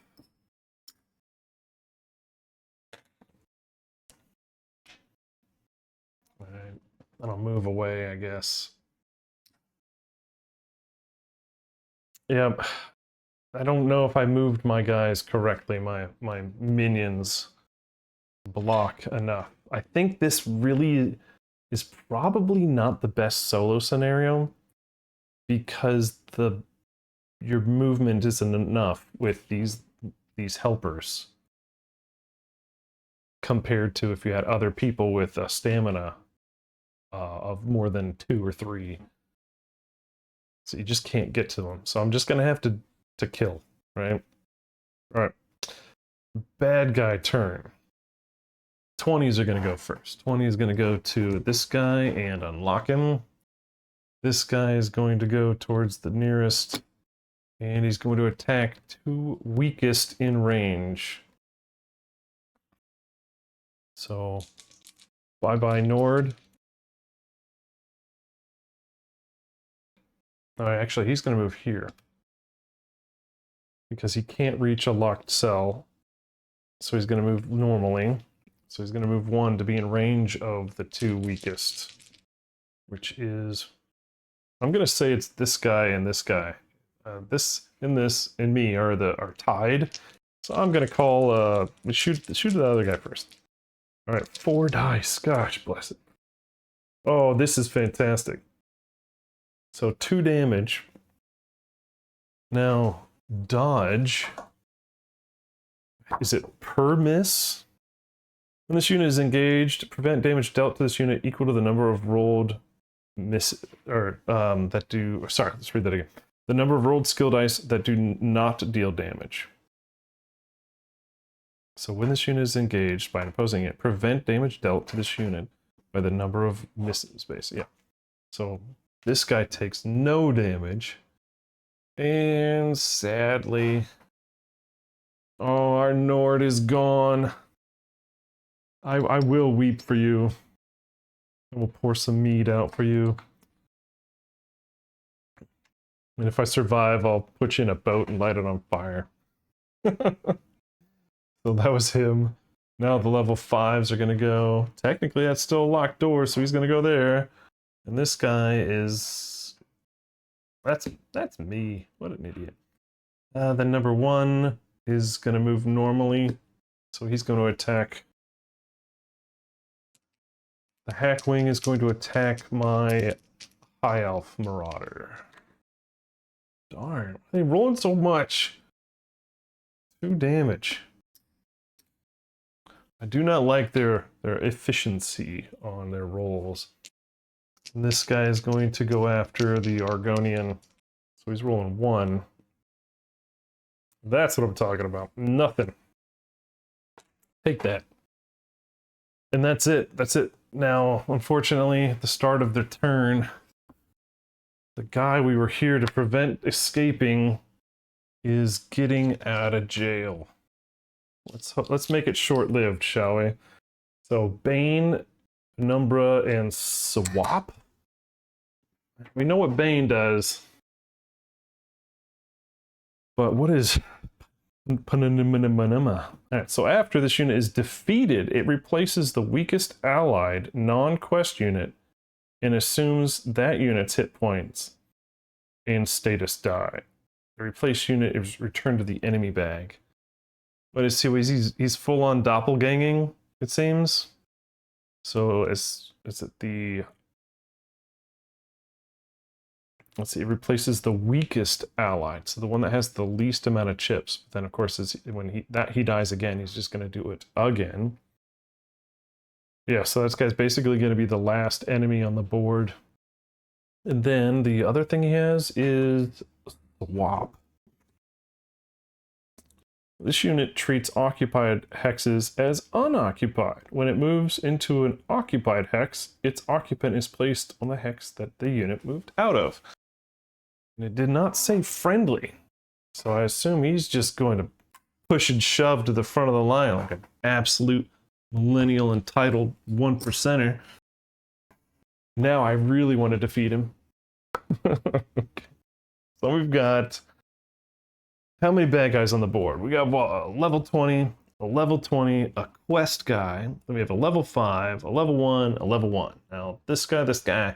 Alright, I'll move away, I guess. Yeah, I don't know if I moved my guys correctly, my minions block enough. I think this really is probably not the best solo scenario because your movement isn't enough with these helpers compared to if you had other people with a stamina of more than 2 or 3. So you just can't get to them. So I'm just gonna have to kill, right? All right. Bad guy turn. 20s are gonna go first. 20 is gonna go to this guy and unlock him. This guy is going to go towards the nearest, and he's going to attack 2 weakest in range. So, bye-bye Nord. Alright, actually, he's going to move here. Because he can't reach a locked cell. So he's going to move normally. So he's going to move 1 to be in range of the 2 weakest. Which is... I'm going to say it's this guy and this guy. This and me are tied. So I'm going to call... shoot the other guy first. Alright, 4 dice. Gosh, bless it. Oh, this is fantastic. So 2 damage. Now, dodge. Is it per miss? When this unit is engaged, prevent damage dealt to this unit equal to the number of rolled miss... Or, that do... Sorry, let's read that again. The number of rolled skill dice that do not deal damage. So when this unit is engaged by opposing it, prevent damage dealt to this unit by the number of misses, basically. Yeah. So this guy takes no damage. And sadly... Oh, our Nord is gone. I will weep for you. I will pour some mead out for you. And if I survive, I'll put you in a boat and light it on fire. So that was him. Now the level 5s are gonna go. Technically, that's still a locked door, so he's gonna go there. And this guy is... That's me. What an idiot. Then number 1 is gonna move normally. So he's going to attack... The Hackwing is going to attack my High Elf Marauder. Darn, why are they rolling so much? 2 damage. I do not like their efficiency on their rolls. And this guy is going to go after the Argonian. So he's rolling 1. That's what I'm talking about. Nothing. Take that. And that's it. That's it. Now, unfortunately, at the start of their turn, the guy we were here to prevent escaping is getting out of jail. Let's make it short-lived, shall we? So Bane, Penumbra, and Swap. We know what Bane does. But what is Alright, so after this unit is defeated, it replaces the weakest allied non-quest unit and assumes that unit's hit points and status die. The replaced unit is returned to the enemy bag. But he's full on doppelganging, it seems. So is it the... Let's see, it replaces the weakest allied, so the one that has the least amount of chips. But then, of course, when he dies again, he's just going to do it again. Yeah, so this guy's basically going to be the last enemy on the board. And then the other thing he has is Swap. This unit treats occupied hexes as unoccupied. When it moves into an occupied hex, its occupant is placed on the hex that the unit moved out of. And it did not say friendly. So I assume he's just going to push and shove to the front of the line like an absolute millennial entitled 1%er. Now I really want to defeat him. Okay. So we've got... How many bad guys on the board? We got a level 20, a level 20, a quest guy. Then we have a level 5, a level 1, a level 1. Now this guy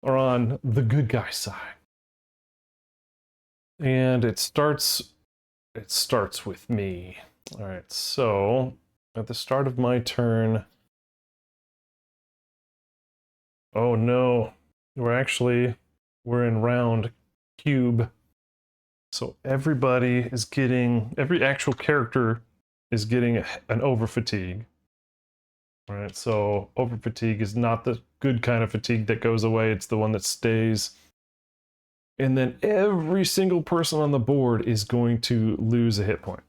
are on the good guy side. And it starts with me. All right, so at the start of my turn, oh no, we're in round cube. So every actual character is getting an over fatigue. All right, so over fatigue is not the good kind of fatigue that goes away, it's the one that stays. And then every single person on the board is going to lose a hit point.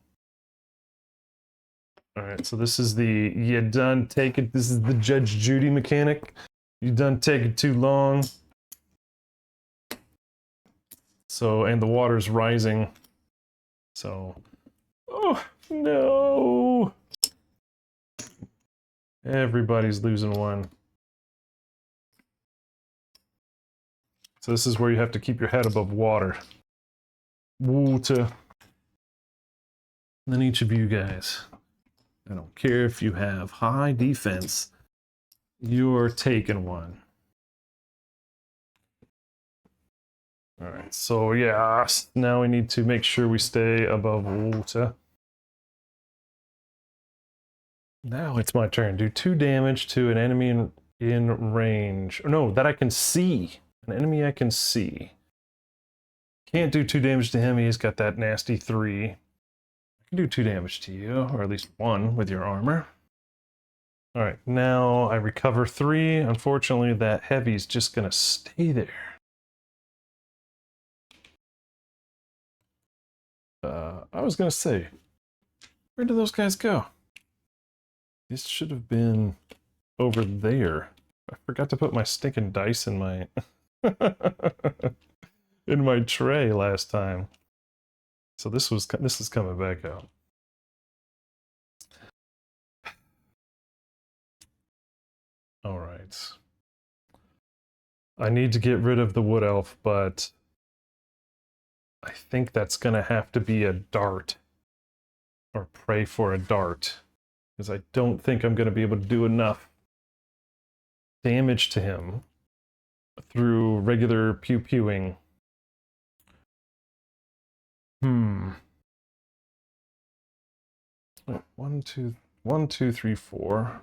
All right, so this is this is the Judge Judy mechanic. You done taking too long. So, and the water's rising. So, oh no! Everybody's losing 1. So this is where you have to keep your head above water. Water. And then each of you guys, I don't care if you have high defense, you're taking 1. Alright, so yeah, now we need to make sure we stay above water. Now it's my turn. Do 2 damage to an enemy in range. Or no, that I can see. An enemy I can see. Can't do 2 damage to him, he's got that nasty 3. I can do 2 damage to you, or at least 1 with your armor. Alright, now I recover 3. Unfortunately, that heavy's just gonna stay there. I was gonna say, where did those guys go? This should have been over there. I forgot to put my stinking dice in my in my tray last time. So this is coming back out. right. I need to get rid of the wood elf, but I think that's gonna have to be a dart. Or pray for a dart. Because I don't think I'm gonna be able to do enough damage to him through regular pew-pewing. One, two, three, four.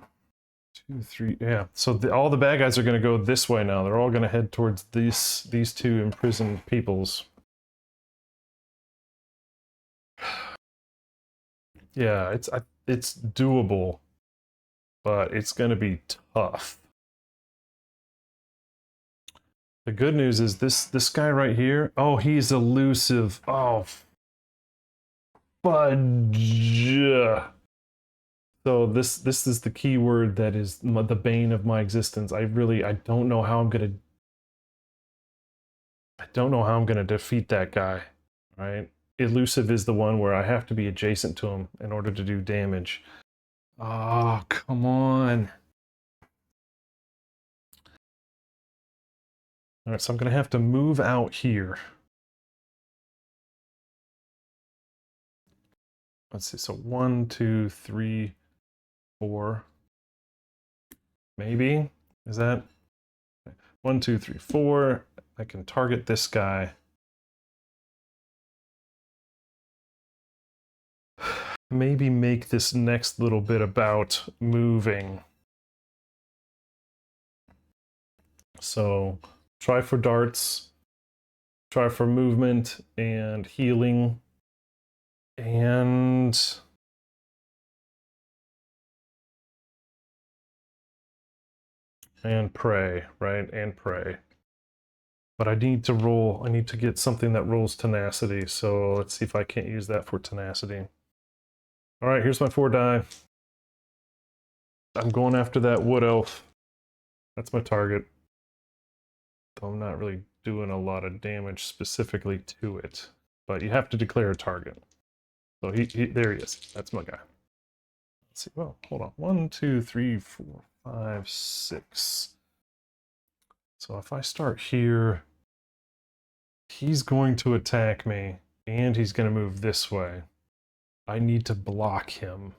2, 3, yeah. So all the bad guys are going to go this way now. They're all going to head towards these two imprisoned peoples. Yeah, it's doable, but it's going to be tough. The good news is this guy right here. Oh, he's elusive. Oh, fudge. So this is the key word that is the bane of my existence. I don't know how I'm gonna. I don't know how I'm gonna defeat that guy. Right? Elusive is the one where I have to be adjacent to him in order to do damage. Oh, come on. All right, so I'm gonna have to move out here. Let's see. So 1, 2, 3, 4. Maybe is that 1, 2, 3, 4? I can target this guy. Maybe make this next little bit about moving. So try for darts, try for movement and healing, and pray, right? And pray. But I need to roll, I need to get something that rolls tenacity, so let's see if I can't use that for tenacity. All right, here's my 4 die. I'm going after that wood elf. That's my target. Though I'm not really doing a lot of damage specifically to it. But you have to declare a target. So there he is. That's my guy. Let's see. Well, hold on. 1, 2, 3, 4, 5, 6. So if I start here, he's going to attack me, and he's going to move this way. I need to block him.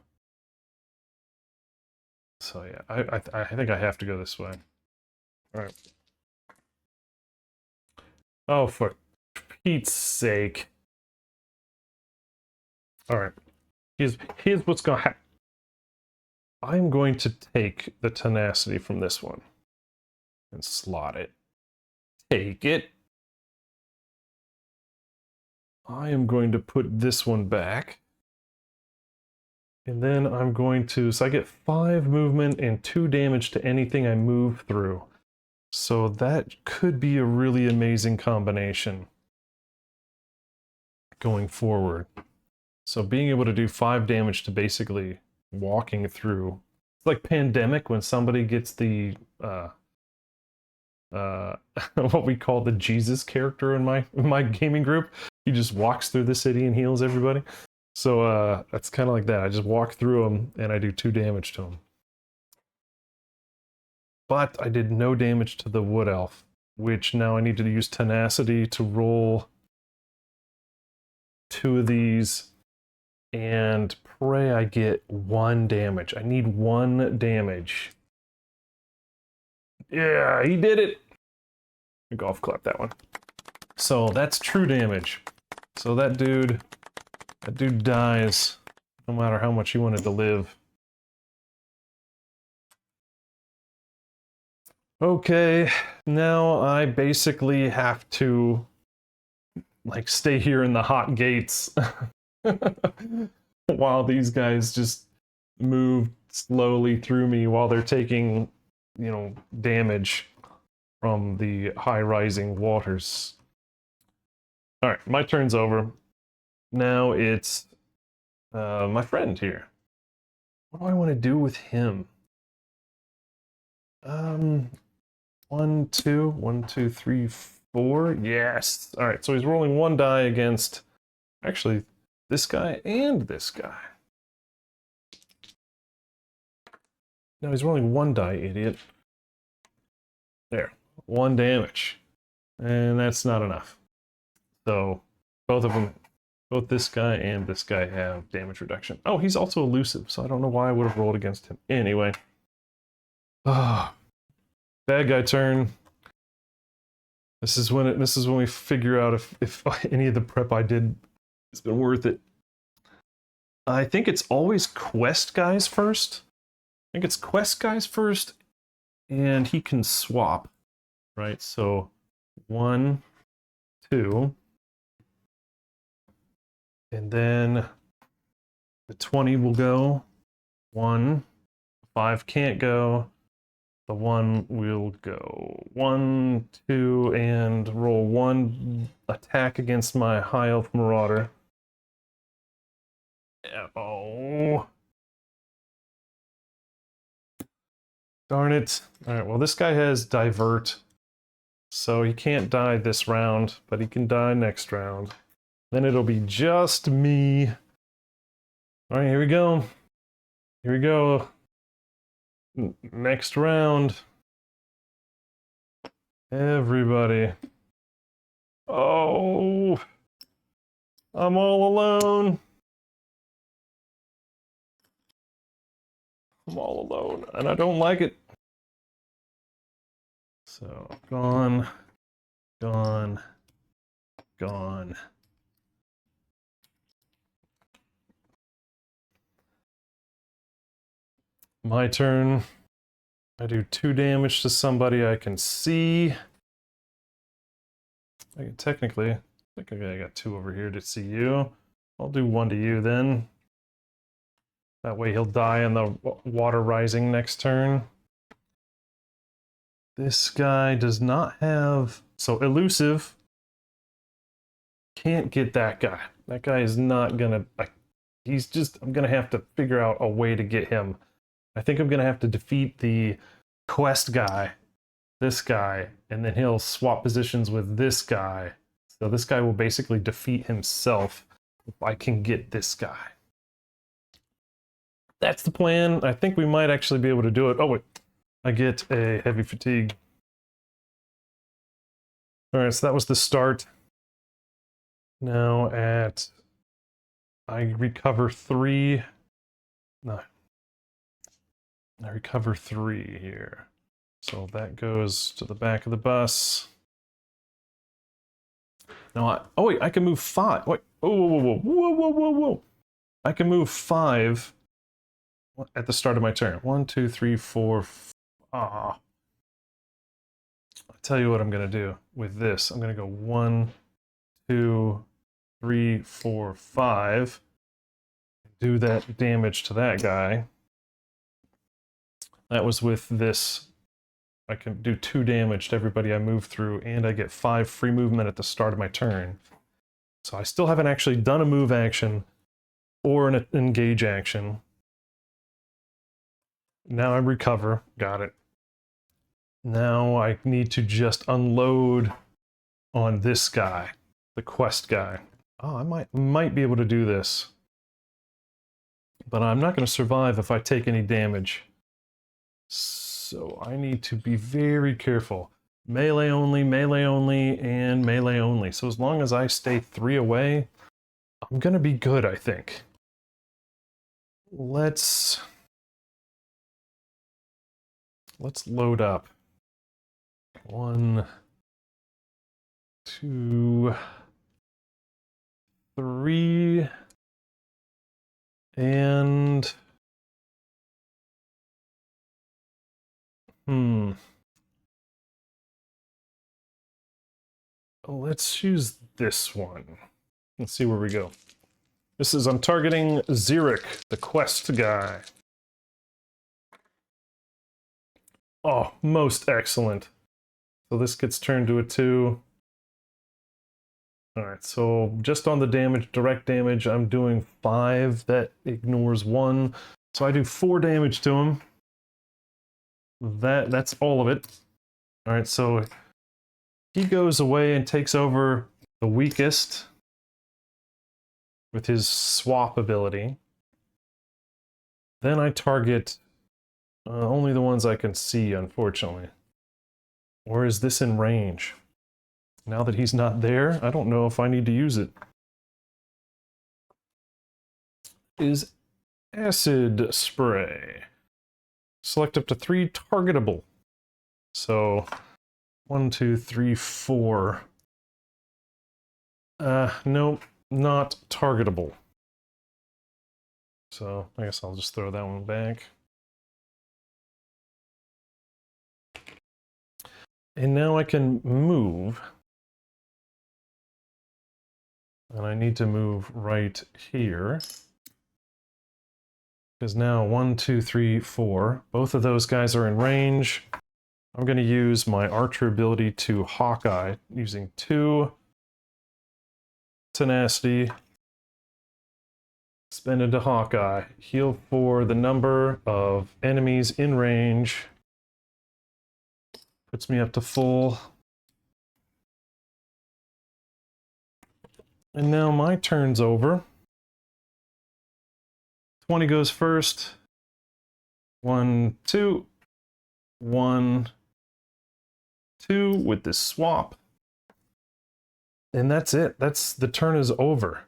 So yeah, I think I have to go this way. All right. Oh, for Pete's sake. All right. Here's what's going to happen. I'm going to take the tenacity from this one and slot it. Take it. I am going to put this one back. And then I'm going to, so I get 5 movement and 2 damage to anything I move through. So that could be a really amazing combination going forward. So being able to do 5 damage to basically walking through. It's like Pandemic when somebody gets the what we call the Jesus character in my gaming group. He just walks through the city and heals everybody. So that's kind of like that. I just walk through them and I do 2 damage to them. But I did no damage to the wood elf, which now I need to use tenacity to roll 2 of these and pray I get 1 damage. I need 1 damage. Yeah, he did it. Golf clap that one. So that's true damage. So that dude dies no matter how much he wanted to live. Okay, now I basically have to like stay here in the hot gates while these guys just move slowly through me while they're taking, you know, damage from the high rising waters. All right, my turn's over. Now it's my friend here. What do I want to do with him? 1, 2, 1, 2, 3, 4. Yes. All right. So he's rolling 1 die against actually this guy and this guy. No, he's rolling 1 die, idiot. There, 1 damage. And that's not enough. So both of them, both this guy and this guy have damage reduction. Oh, he's also elusive, so I don't know why I would have rolled against him. Anyway. Ah, bad guy turn. This is when we figure out if any of the prep I did has been worth it. I think it's always quest guys first. I think it's quest guys first, and he can swap, right? So 1, 2, and then the 20 will go. 1, 5 can't go. The 1 will go. 1, 2, and roll 1 attack against my High Elf Marauder. Oh. Darn it. Alright, well this guy has Divert. So he can't die this round, but he can die next round. Then it'll be just me. Alright, here we go. Here we go. Next round. Everybody. Oh. I'm all alone. I'm all alone, and I don't like it. So, gone, gone, gone. My turn. I do 2 damage to somebody I can see. I can technically I got 2 over here to see you. I'll do 1 to you then. That way he'll die on the water rising next turn. This guy does not have... So, elusive. Can't get that guy. That guy is not gonna... He's just... I'm gonna have to figure out a way to get him. I think I'm gonna have to defeat the quest guy, this guy, and then he'll swap positions with this guy. So this guy will basically defeat himself if I can get this guy. That's the plan. I think we might actually be able to do it. Oh, wait. I get a heavy fatigue. Alright, so that was the start. Now I recover 3. No. I recover 3 here. So that goes to the back of the bus. Now, oh wait, I can move 5. Wait, whoa. I can move 5 at the start of my turn. 1, 2, 3, 4. Ah. I'll tell you what I'm gonna do with this. I'm gonna go 1, 2, 3, 4, 5. Do that damage to that guy. That was with this. I can do 2 damage to everybody I move through, and I get 5 free movement at the start of my turn. So I still haven't actually done a move action or an engage action. Now I recover. Got it. Now I need to just unload on this guy, the quest guy. Oh, I might be able to do this. But I'm not going to survive if I take any damage. So I need to be very careful. Melee only, and melee only. So as long as I stay 3 away, I'm gonna be good, I think. Let's load up. 1, 2, 3, and... Let's use this one. Let's see where we go. This is, I'm targeting Xeric, the quest guy. Oh, most excellent. So this gets turned to a 2. Alright, so just on the damage, direct damage, I'm doing 5. That ignores 1. So I do 4 damage to him. That's all of it. Alright, so he goes away and takes over the weakest with his swap ability. Then I target only the ones I can see, unfortunately. Or is this in range? Now that he's not there, I don't know if I need to use it. Is acid spray. Select up to 3 targetable. So 1, 2, 3, 4. Nope, not targetable. So I guess I'll just throw that one back. And now I can move. And I need to move right here. Because now 1, 2, 3, 4. Both of those guys are in range. I'm going to use my archer ability to Hawkeye using 2 tenacity. Spend into Hawkeye. Heal for the number of enemies in range. Puts me up to full. And now my turn's over. 20 goes first. 1, 2. 1, 2 with this swap. And that's it. The turn is over.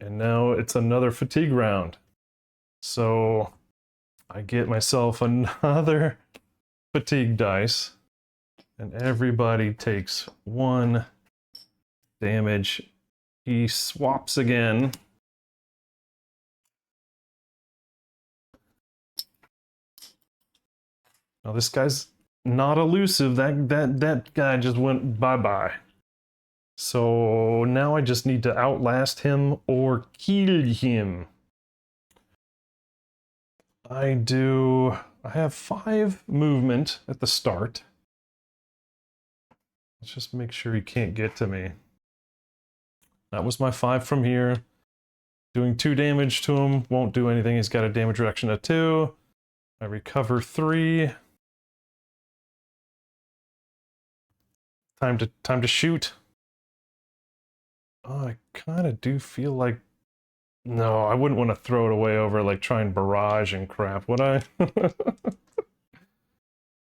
And now it's another fatigue round. So I get myself another fatigue dice. And everybody takes 1 damage. He swaps again. Now this guy's not elusive. That guy just went bye-bye. So now I just need to outlast him or kill him. I have 5 movement at the start. Let's just make sure he can't get to me. That was my 5 from here. Doing 2 damage to him, won't do anything. He's got a damage reduction of 2. I recover 3. Time to shoot. Oh, I kind of do feel like... No, I wouldn't want to throw it away over, like, trying barrage and crap, would I?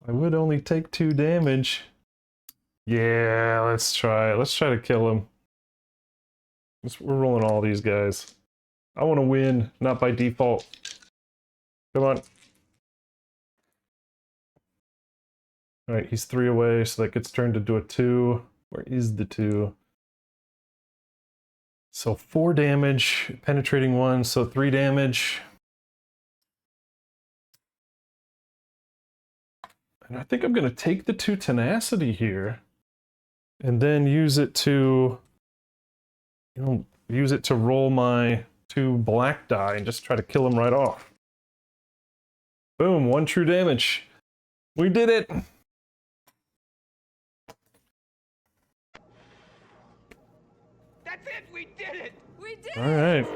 I would only take 2 damage. Yeah, let's try. Let's try to kill him. We're rolling all these guys. I want to win, not by default. Come on. Alright, he's 3 away, so that gets turned into a 2. Where is the 2? So 4 damage, penetrating 1, so 3 damage. And I think I'm going to take the 2 tenacity here. And then use it to... use it to roll my 2 black die and just try to kill him right off. Boom, 1 true damage. We did it! That's it! We did it! We did it! Alright.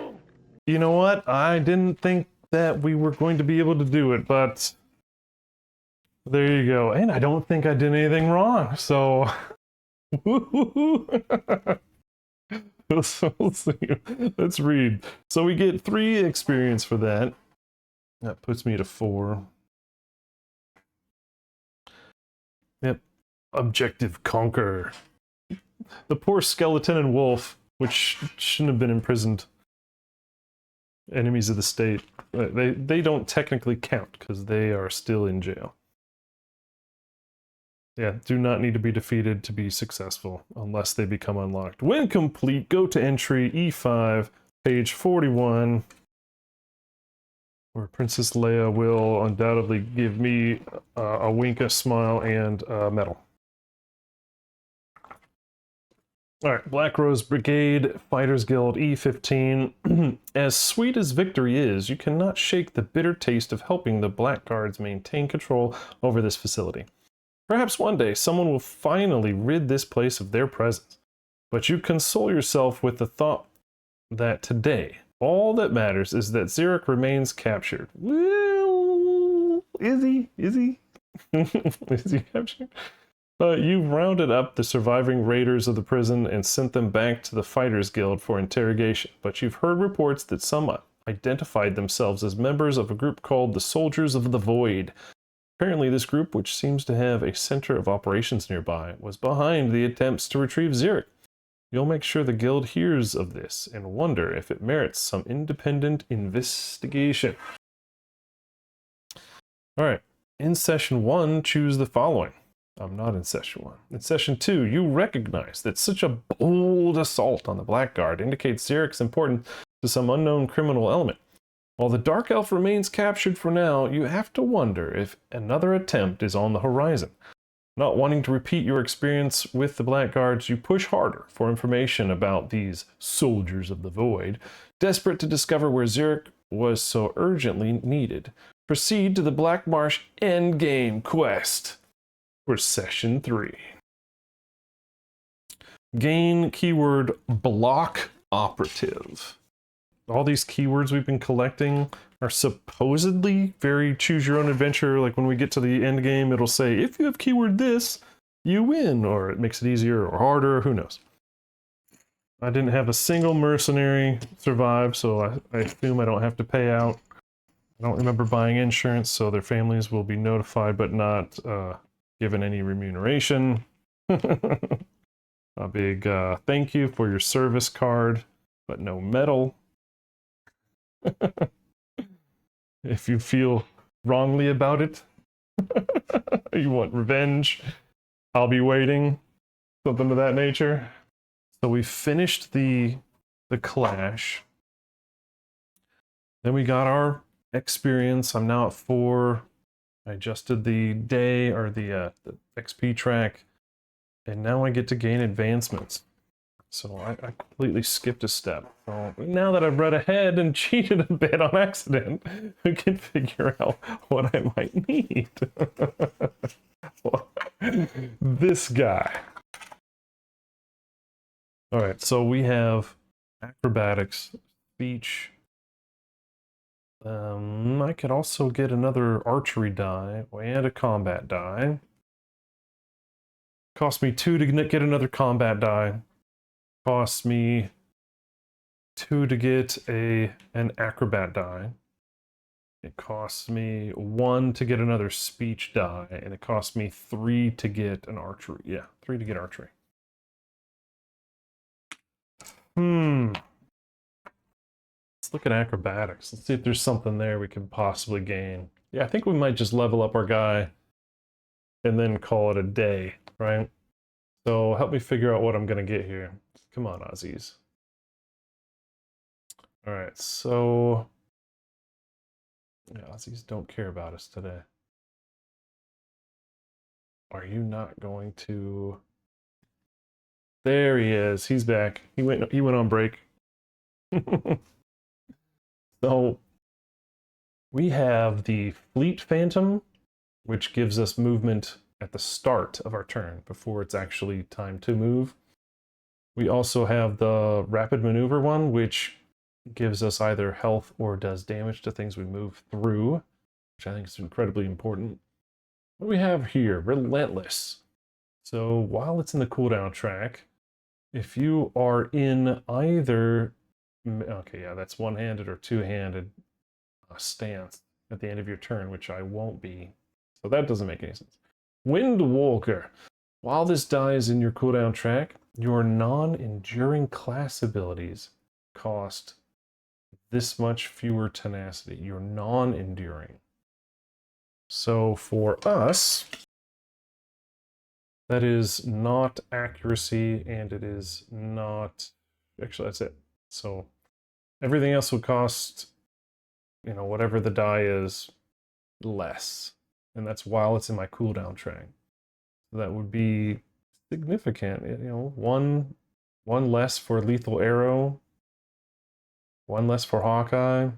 You know what? I didn't think that we were going to be able to do it, but... there you go. And I don't think I did anything wrong, so... So let's see. Let's read. So we get 3 experience for that. That puts me to 4. Yep. Objective conquer. The poor skeleton and wolf, which shouldn't have been imprisoned. Enemies of the state. They don't technically count because they are still in jail. Yeah, do not need to be defeated to be successful, unless they become unlocked. When complete, go to entry E5, page 41, where Princess Leia will undoubtedly give me a wink, a smile, and a medal. Alright, Black Rose Brigade, Fighters Guild, E15. As sweet as victory is, you cannot shake the bitter taste of helping the Blackguards maintain control over this facility. Perhaps one day someone will finally rid this place of their presence, but you console yourself with the thought that today, all that matters is that Xeric remains captured. Well, is he? Is he? Is he captured? You've rounded up the surviving raiders of the prison and sent them back to the Fighters Guild for interrogation, but you've heard reports that some identified themselves as members of a group called the Soldiers of the Void. Apparently, this group, which seems to have a center of operations nearby, was behind the attempts to retrieve Zurich. You'll make sure the guild hears of this and wonder if it merits some independent investigation. All right. In session 1, choose the following. I'm not in session 1. In session 2, you recognize that such a bold assault on the Blackguard indicates Zurich's importance to some unknown criminal element. While the Dark Elf remains captured for now, you have to wonder if another attempt is on the horizon. Not wanting to repeat your experience with the Blackguards, you push harder for information about these soldiers of the void, desperate to discover where Zurich was so urgently needed. Proceed to the Black Marsh Endgame quest for session 3. Gain keyword block operative. All these keywords we've been collecting are supposedly very choose your own adventure. Like when we get to the end game, it'll say, if you have keyword this, you win, or it makes it easier or harder, who knows. I didn't have a single mercenary survive, so I assume I don't have to pay out. I don't remember buying insurance, so their families will be notified but not given any remuneration. A big thank you for your service card, but no medal. If you feel wrongly about it, you want revenge, I'll be waiting. Something of that nature. So we finished the clash. Then we got our experience. I'm now at 4. I adjusted the day or the XP track, and now I get to gain advancements. So I completely skipped a step. So now that I've read ahead and cheated a bit on accident, we can figure out what I might need. This guy. All right, so we have acrobatics, speech. I could also get another archery die and a combat die. Cost me 2 to get another combat die. Costs me 2 to get an acrobat die. It costs me 1 to get another speech die, and it costs me 3 to get an archery. Yeah, 3 to get archery. Let's look at acrobatics. Let's see if there's something there we can possibly gain. Yeah, I think we might just level up our guy and then call it a day, right? So help me figure out what I'm gonna get here. Come on, Aussies. All right, so yeah, Aussies don't care about us today. Are you not going to? There he is. He's back. He went on break. So we have the Fleet Phantom, which gives us movement at the start of our turn before it's actually time to move. We also have the Rapid Maneuver one, which gives us either health or does damage to things we move through, which I think is incredibly important. What do we have here? Relentless. So while it's in the cooldown track, if you are in either, okay, yeah, that's one-handed or two-handed stance at the end of your turn, which I won't be. So that doesn't make any sense. Windwalker. While this die is in your cooldown track, your non-enduring class abilities cost this much fewer tenacity. You're non-enduring. So for us, that is not accuracy, and it is not... Actually, that's it. So everything else would cost, you know, whatever the die is, less. And that's while it's in my cooldown track. So that would be significant. You know, one less for Lethal Arrow, 1 less for Hawkeye.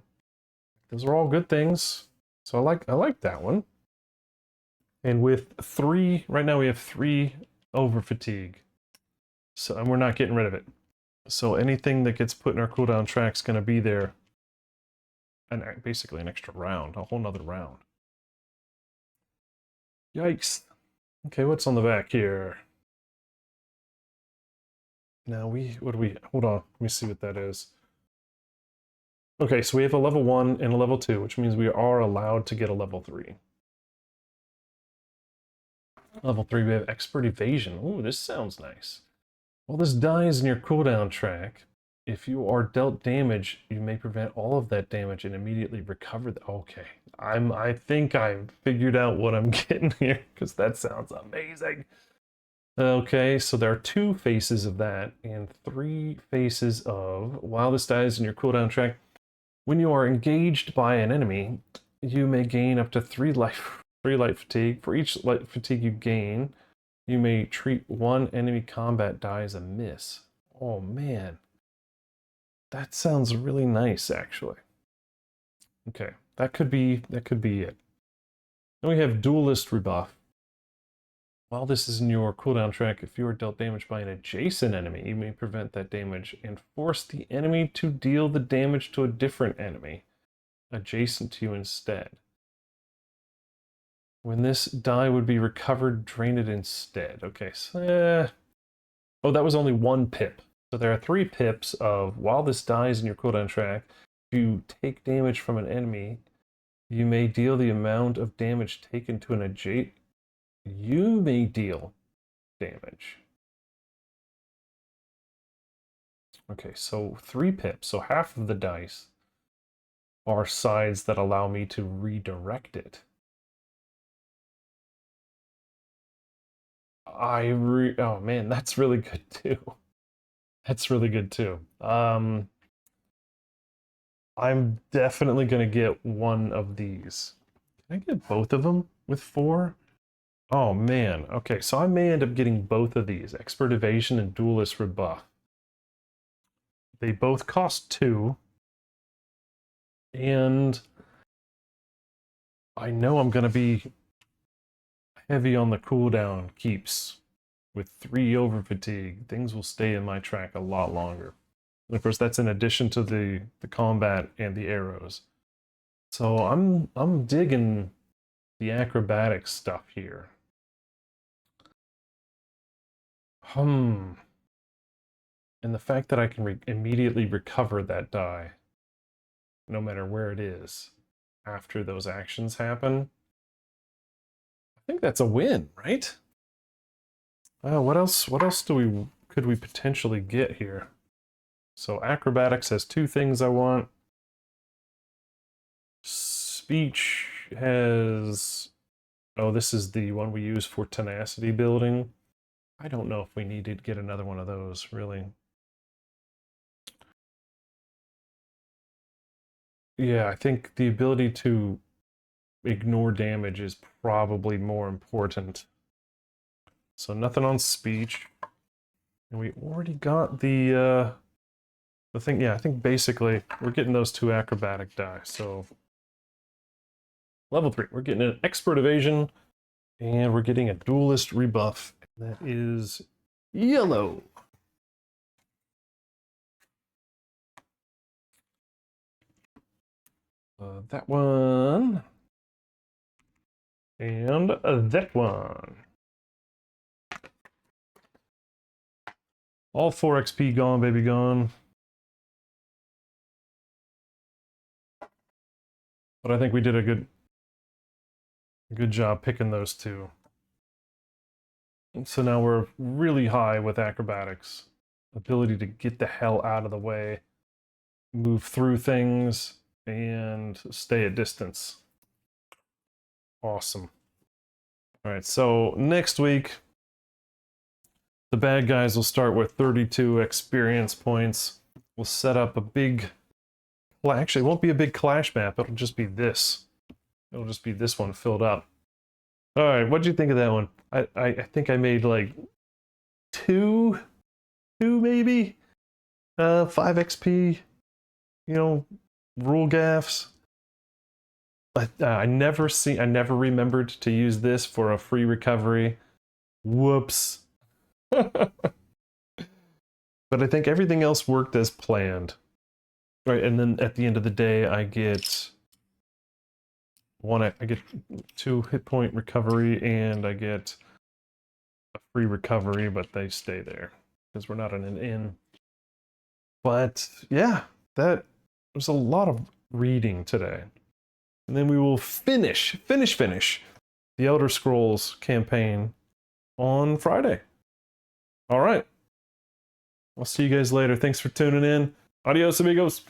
Those are all good things. So I like that one. And with 3, right now we have 3 over fatigue. So, and we're not getting rid of it. So anything that gets put in our cooldown track is going to be there, and basically an extra round, a whole nother round. Yikes. Okay, what's on the back here? Now hold on, let me see what that is. Okay, so we have a level 1 and a level 2, which means we are allowed to get a level 3. Level 3, we have Expert Evasion. Ooh, this sounds nice. While this dies in your cooldown track, if you are dealt damage, you may prevent all of that damage and immediately recover the... Okay, I think I've figured out what I'm getting here, because that sounds amazing. Okay, so there are 2 faces of that, and 3 faces of while this dies in your cooldown track, when you are engaged by an enemy, you may gain up to 3 life fatigue. For each life fatigue you gain, you may treat 1 enemy combat die as a miss. Oh man. That sounds really nice, actually. Okay, that could be it. Then we have Duelist Rebuff. While this is in your cooldown track, if you are dealt damage by an adjacent enemy, you may prevent that damage and force the enemy to deal the damage to a different enemy adjacent to you instead. When this die would be recovered, drain it instead. Okay, so... oh, that was only 1 pip. So there are 3 pips of, while this dies in your cooldown track, if you take damage from an enemy, you may deal the amount of damage taken to an adjacent... You may deal damage. Okay, so 3 pips. So half of the dice are sides that allow me to redirect it. Oh man, that's really good too. That's really good too. I'm definitely gonna get one of these. Can I get both of them with 4? Oh man, okay, so I may end up getting both of these, Expert Evasion and Duelist Rebuff. They both cost 2, and I know I'm gonna be heavy on the cooldown keeps. With 3 over fatigue, things will stay in my track a lot longer. And of course, that's in addition to the combat and the arrows. So I'm digging the acrobatic stuff here. And the fact that I can immediately recover that die, no matter where it is, after those actions happen, I think that's a win, right? What else could we potentially get here? So acrobatics has 2 things I want. Speech has... oh, this is the one we use for tenacity building. I don't know if we need to get another one of those, really. Yeah, I think the ability to ignore damage is probably more important. So nothing on speech. And we already got the thing. Yeah, I think basically we're getting those 2 acrobatic die. So level 3, we're getting an Expert Evasion, and we're getting a Duelist Rebuff. That is yellow. That one. And that one. All 4 XP gone, baby, gone. But I think we did a good job picking those 2. So now we're really high with acrobatics. Ability to get the hell out of the way, move through things, and stay at distance. Awesome. All right, so next week, the bad guys will start with 32 experience points. We'll set up a big... well, actually, it won't be a big clash map. It'll just be this. It'll just be this one filled up. All right, what'd you think of that one? I think I made like 2 maybe? 5 XP, you know, rule gaffs. I never remembered to use this for a free recovery. Whoops. But I think everything else worked as planned. Right, and then at the end of the day, I get 2 hit point recovery, and I get a free recovery, but they stay there because we're not in an inn. But yeah, that was a lot of reading today. And then we will finish the Elder Scrolls campaign on Friday. All right. I'll see you guys later. Thanks for tuning in. Adios, amigos.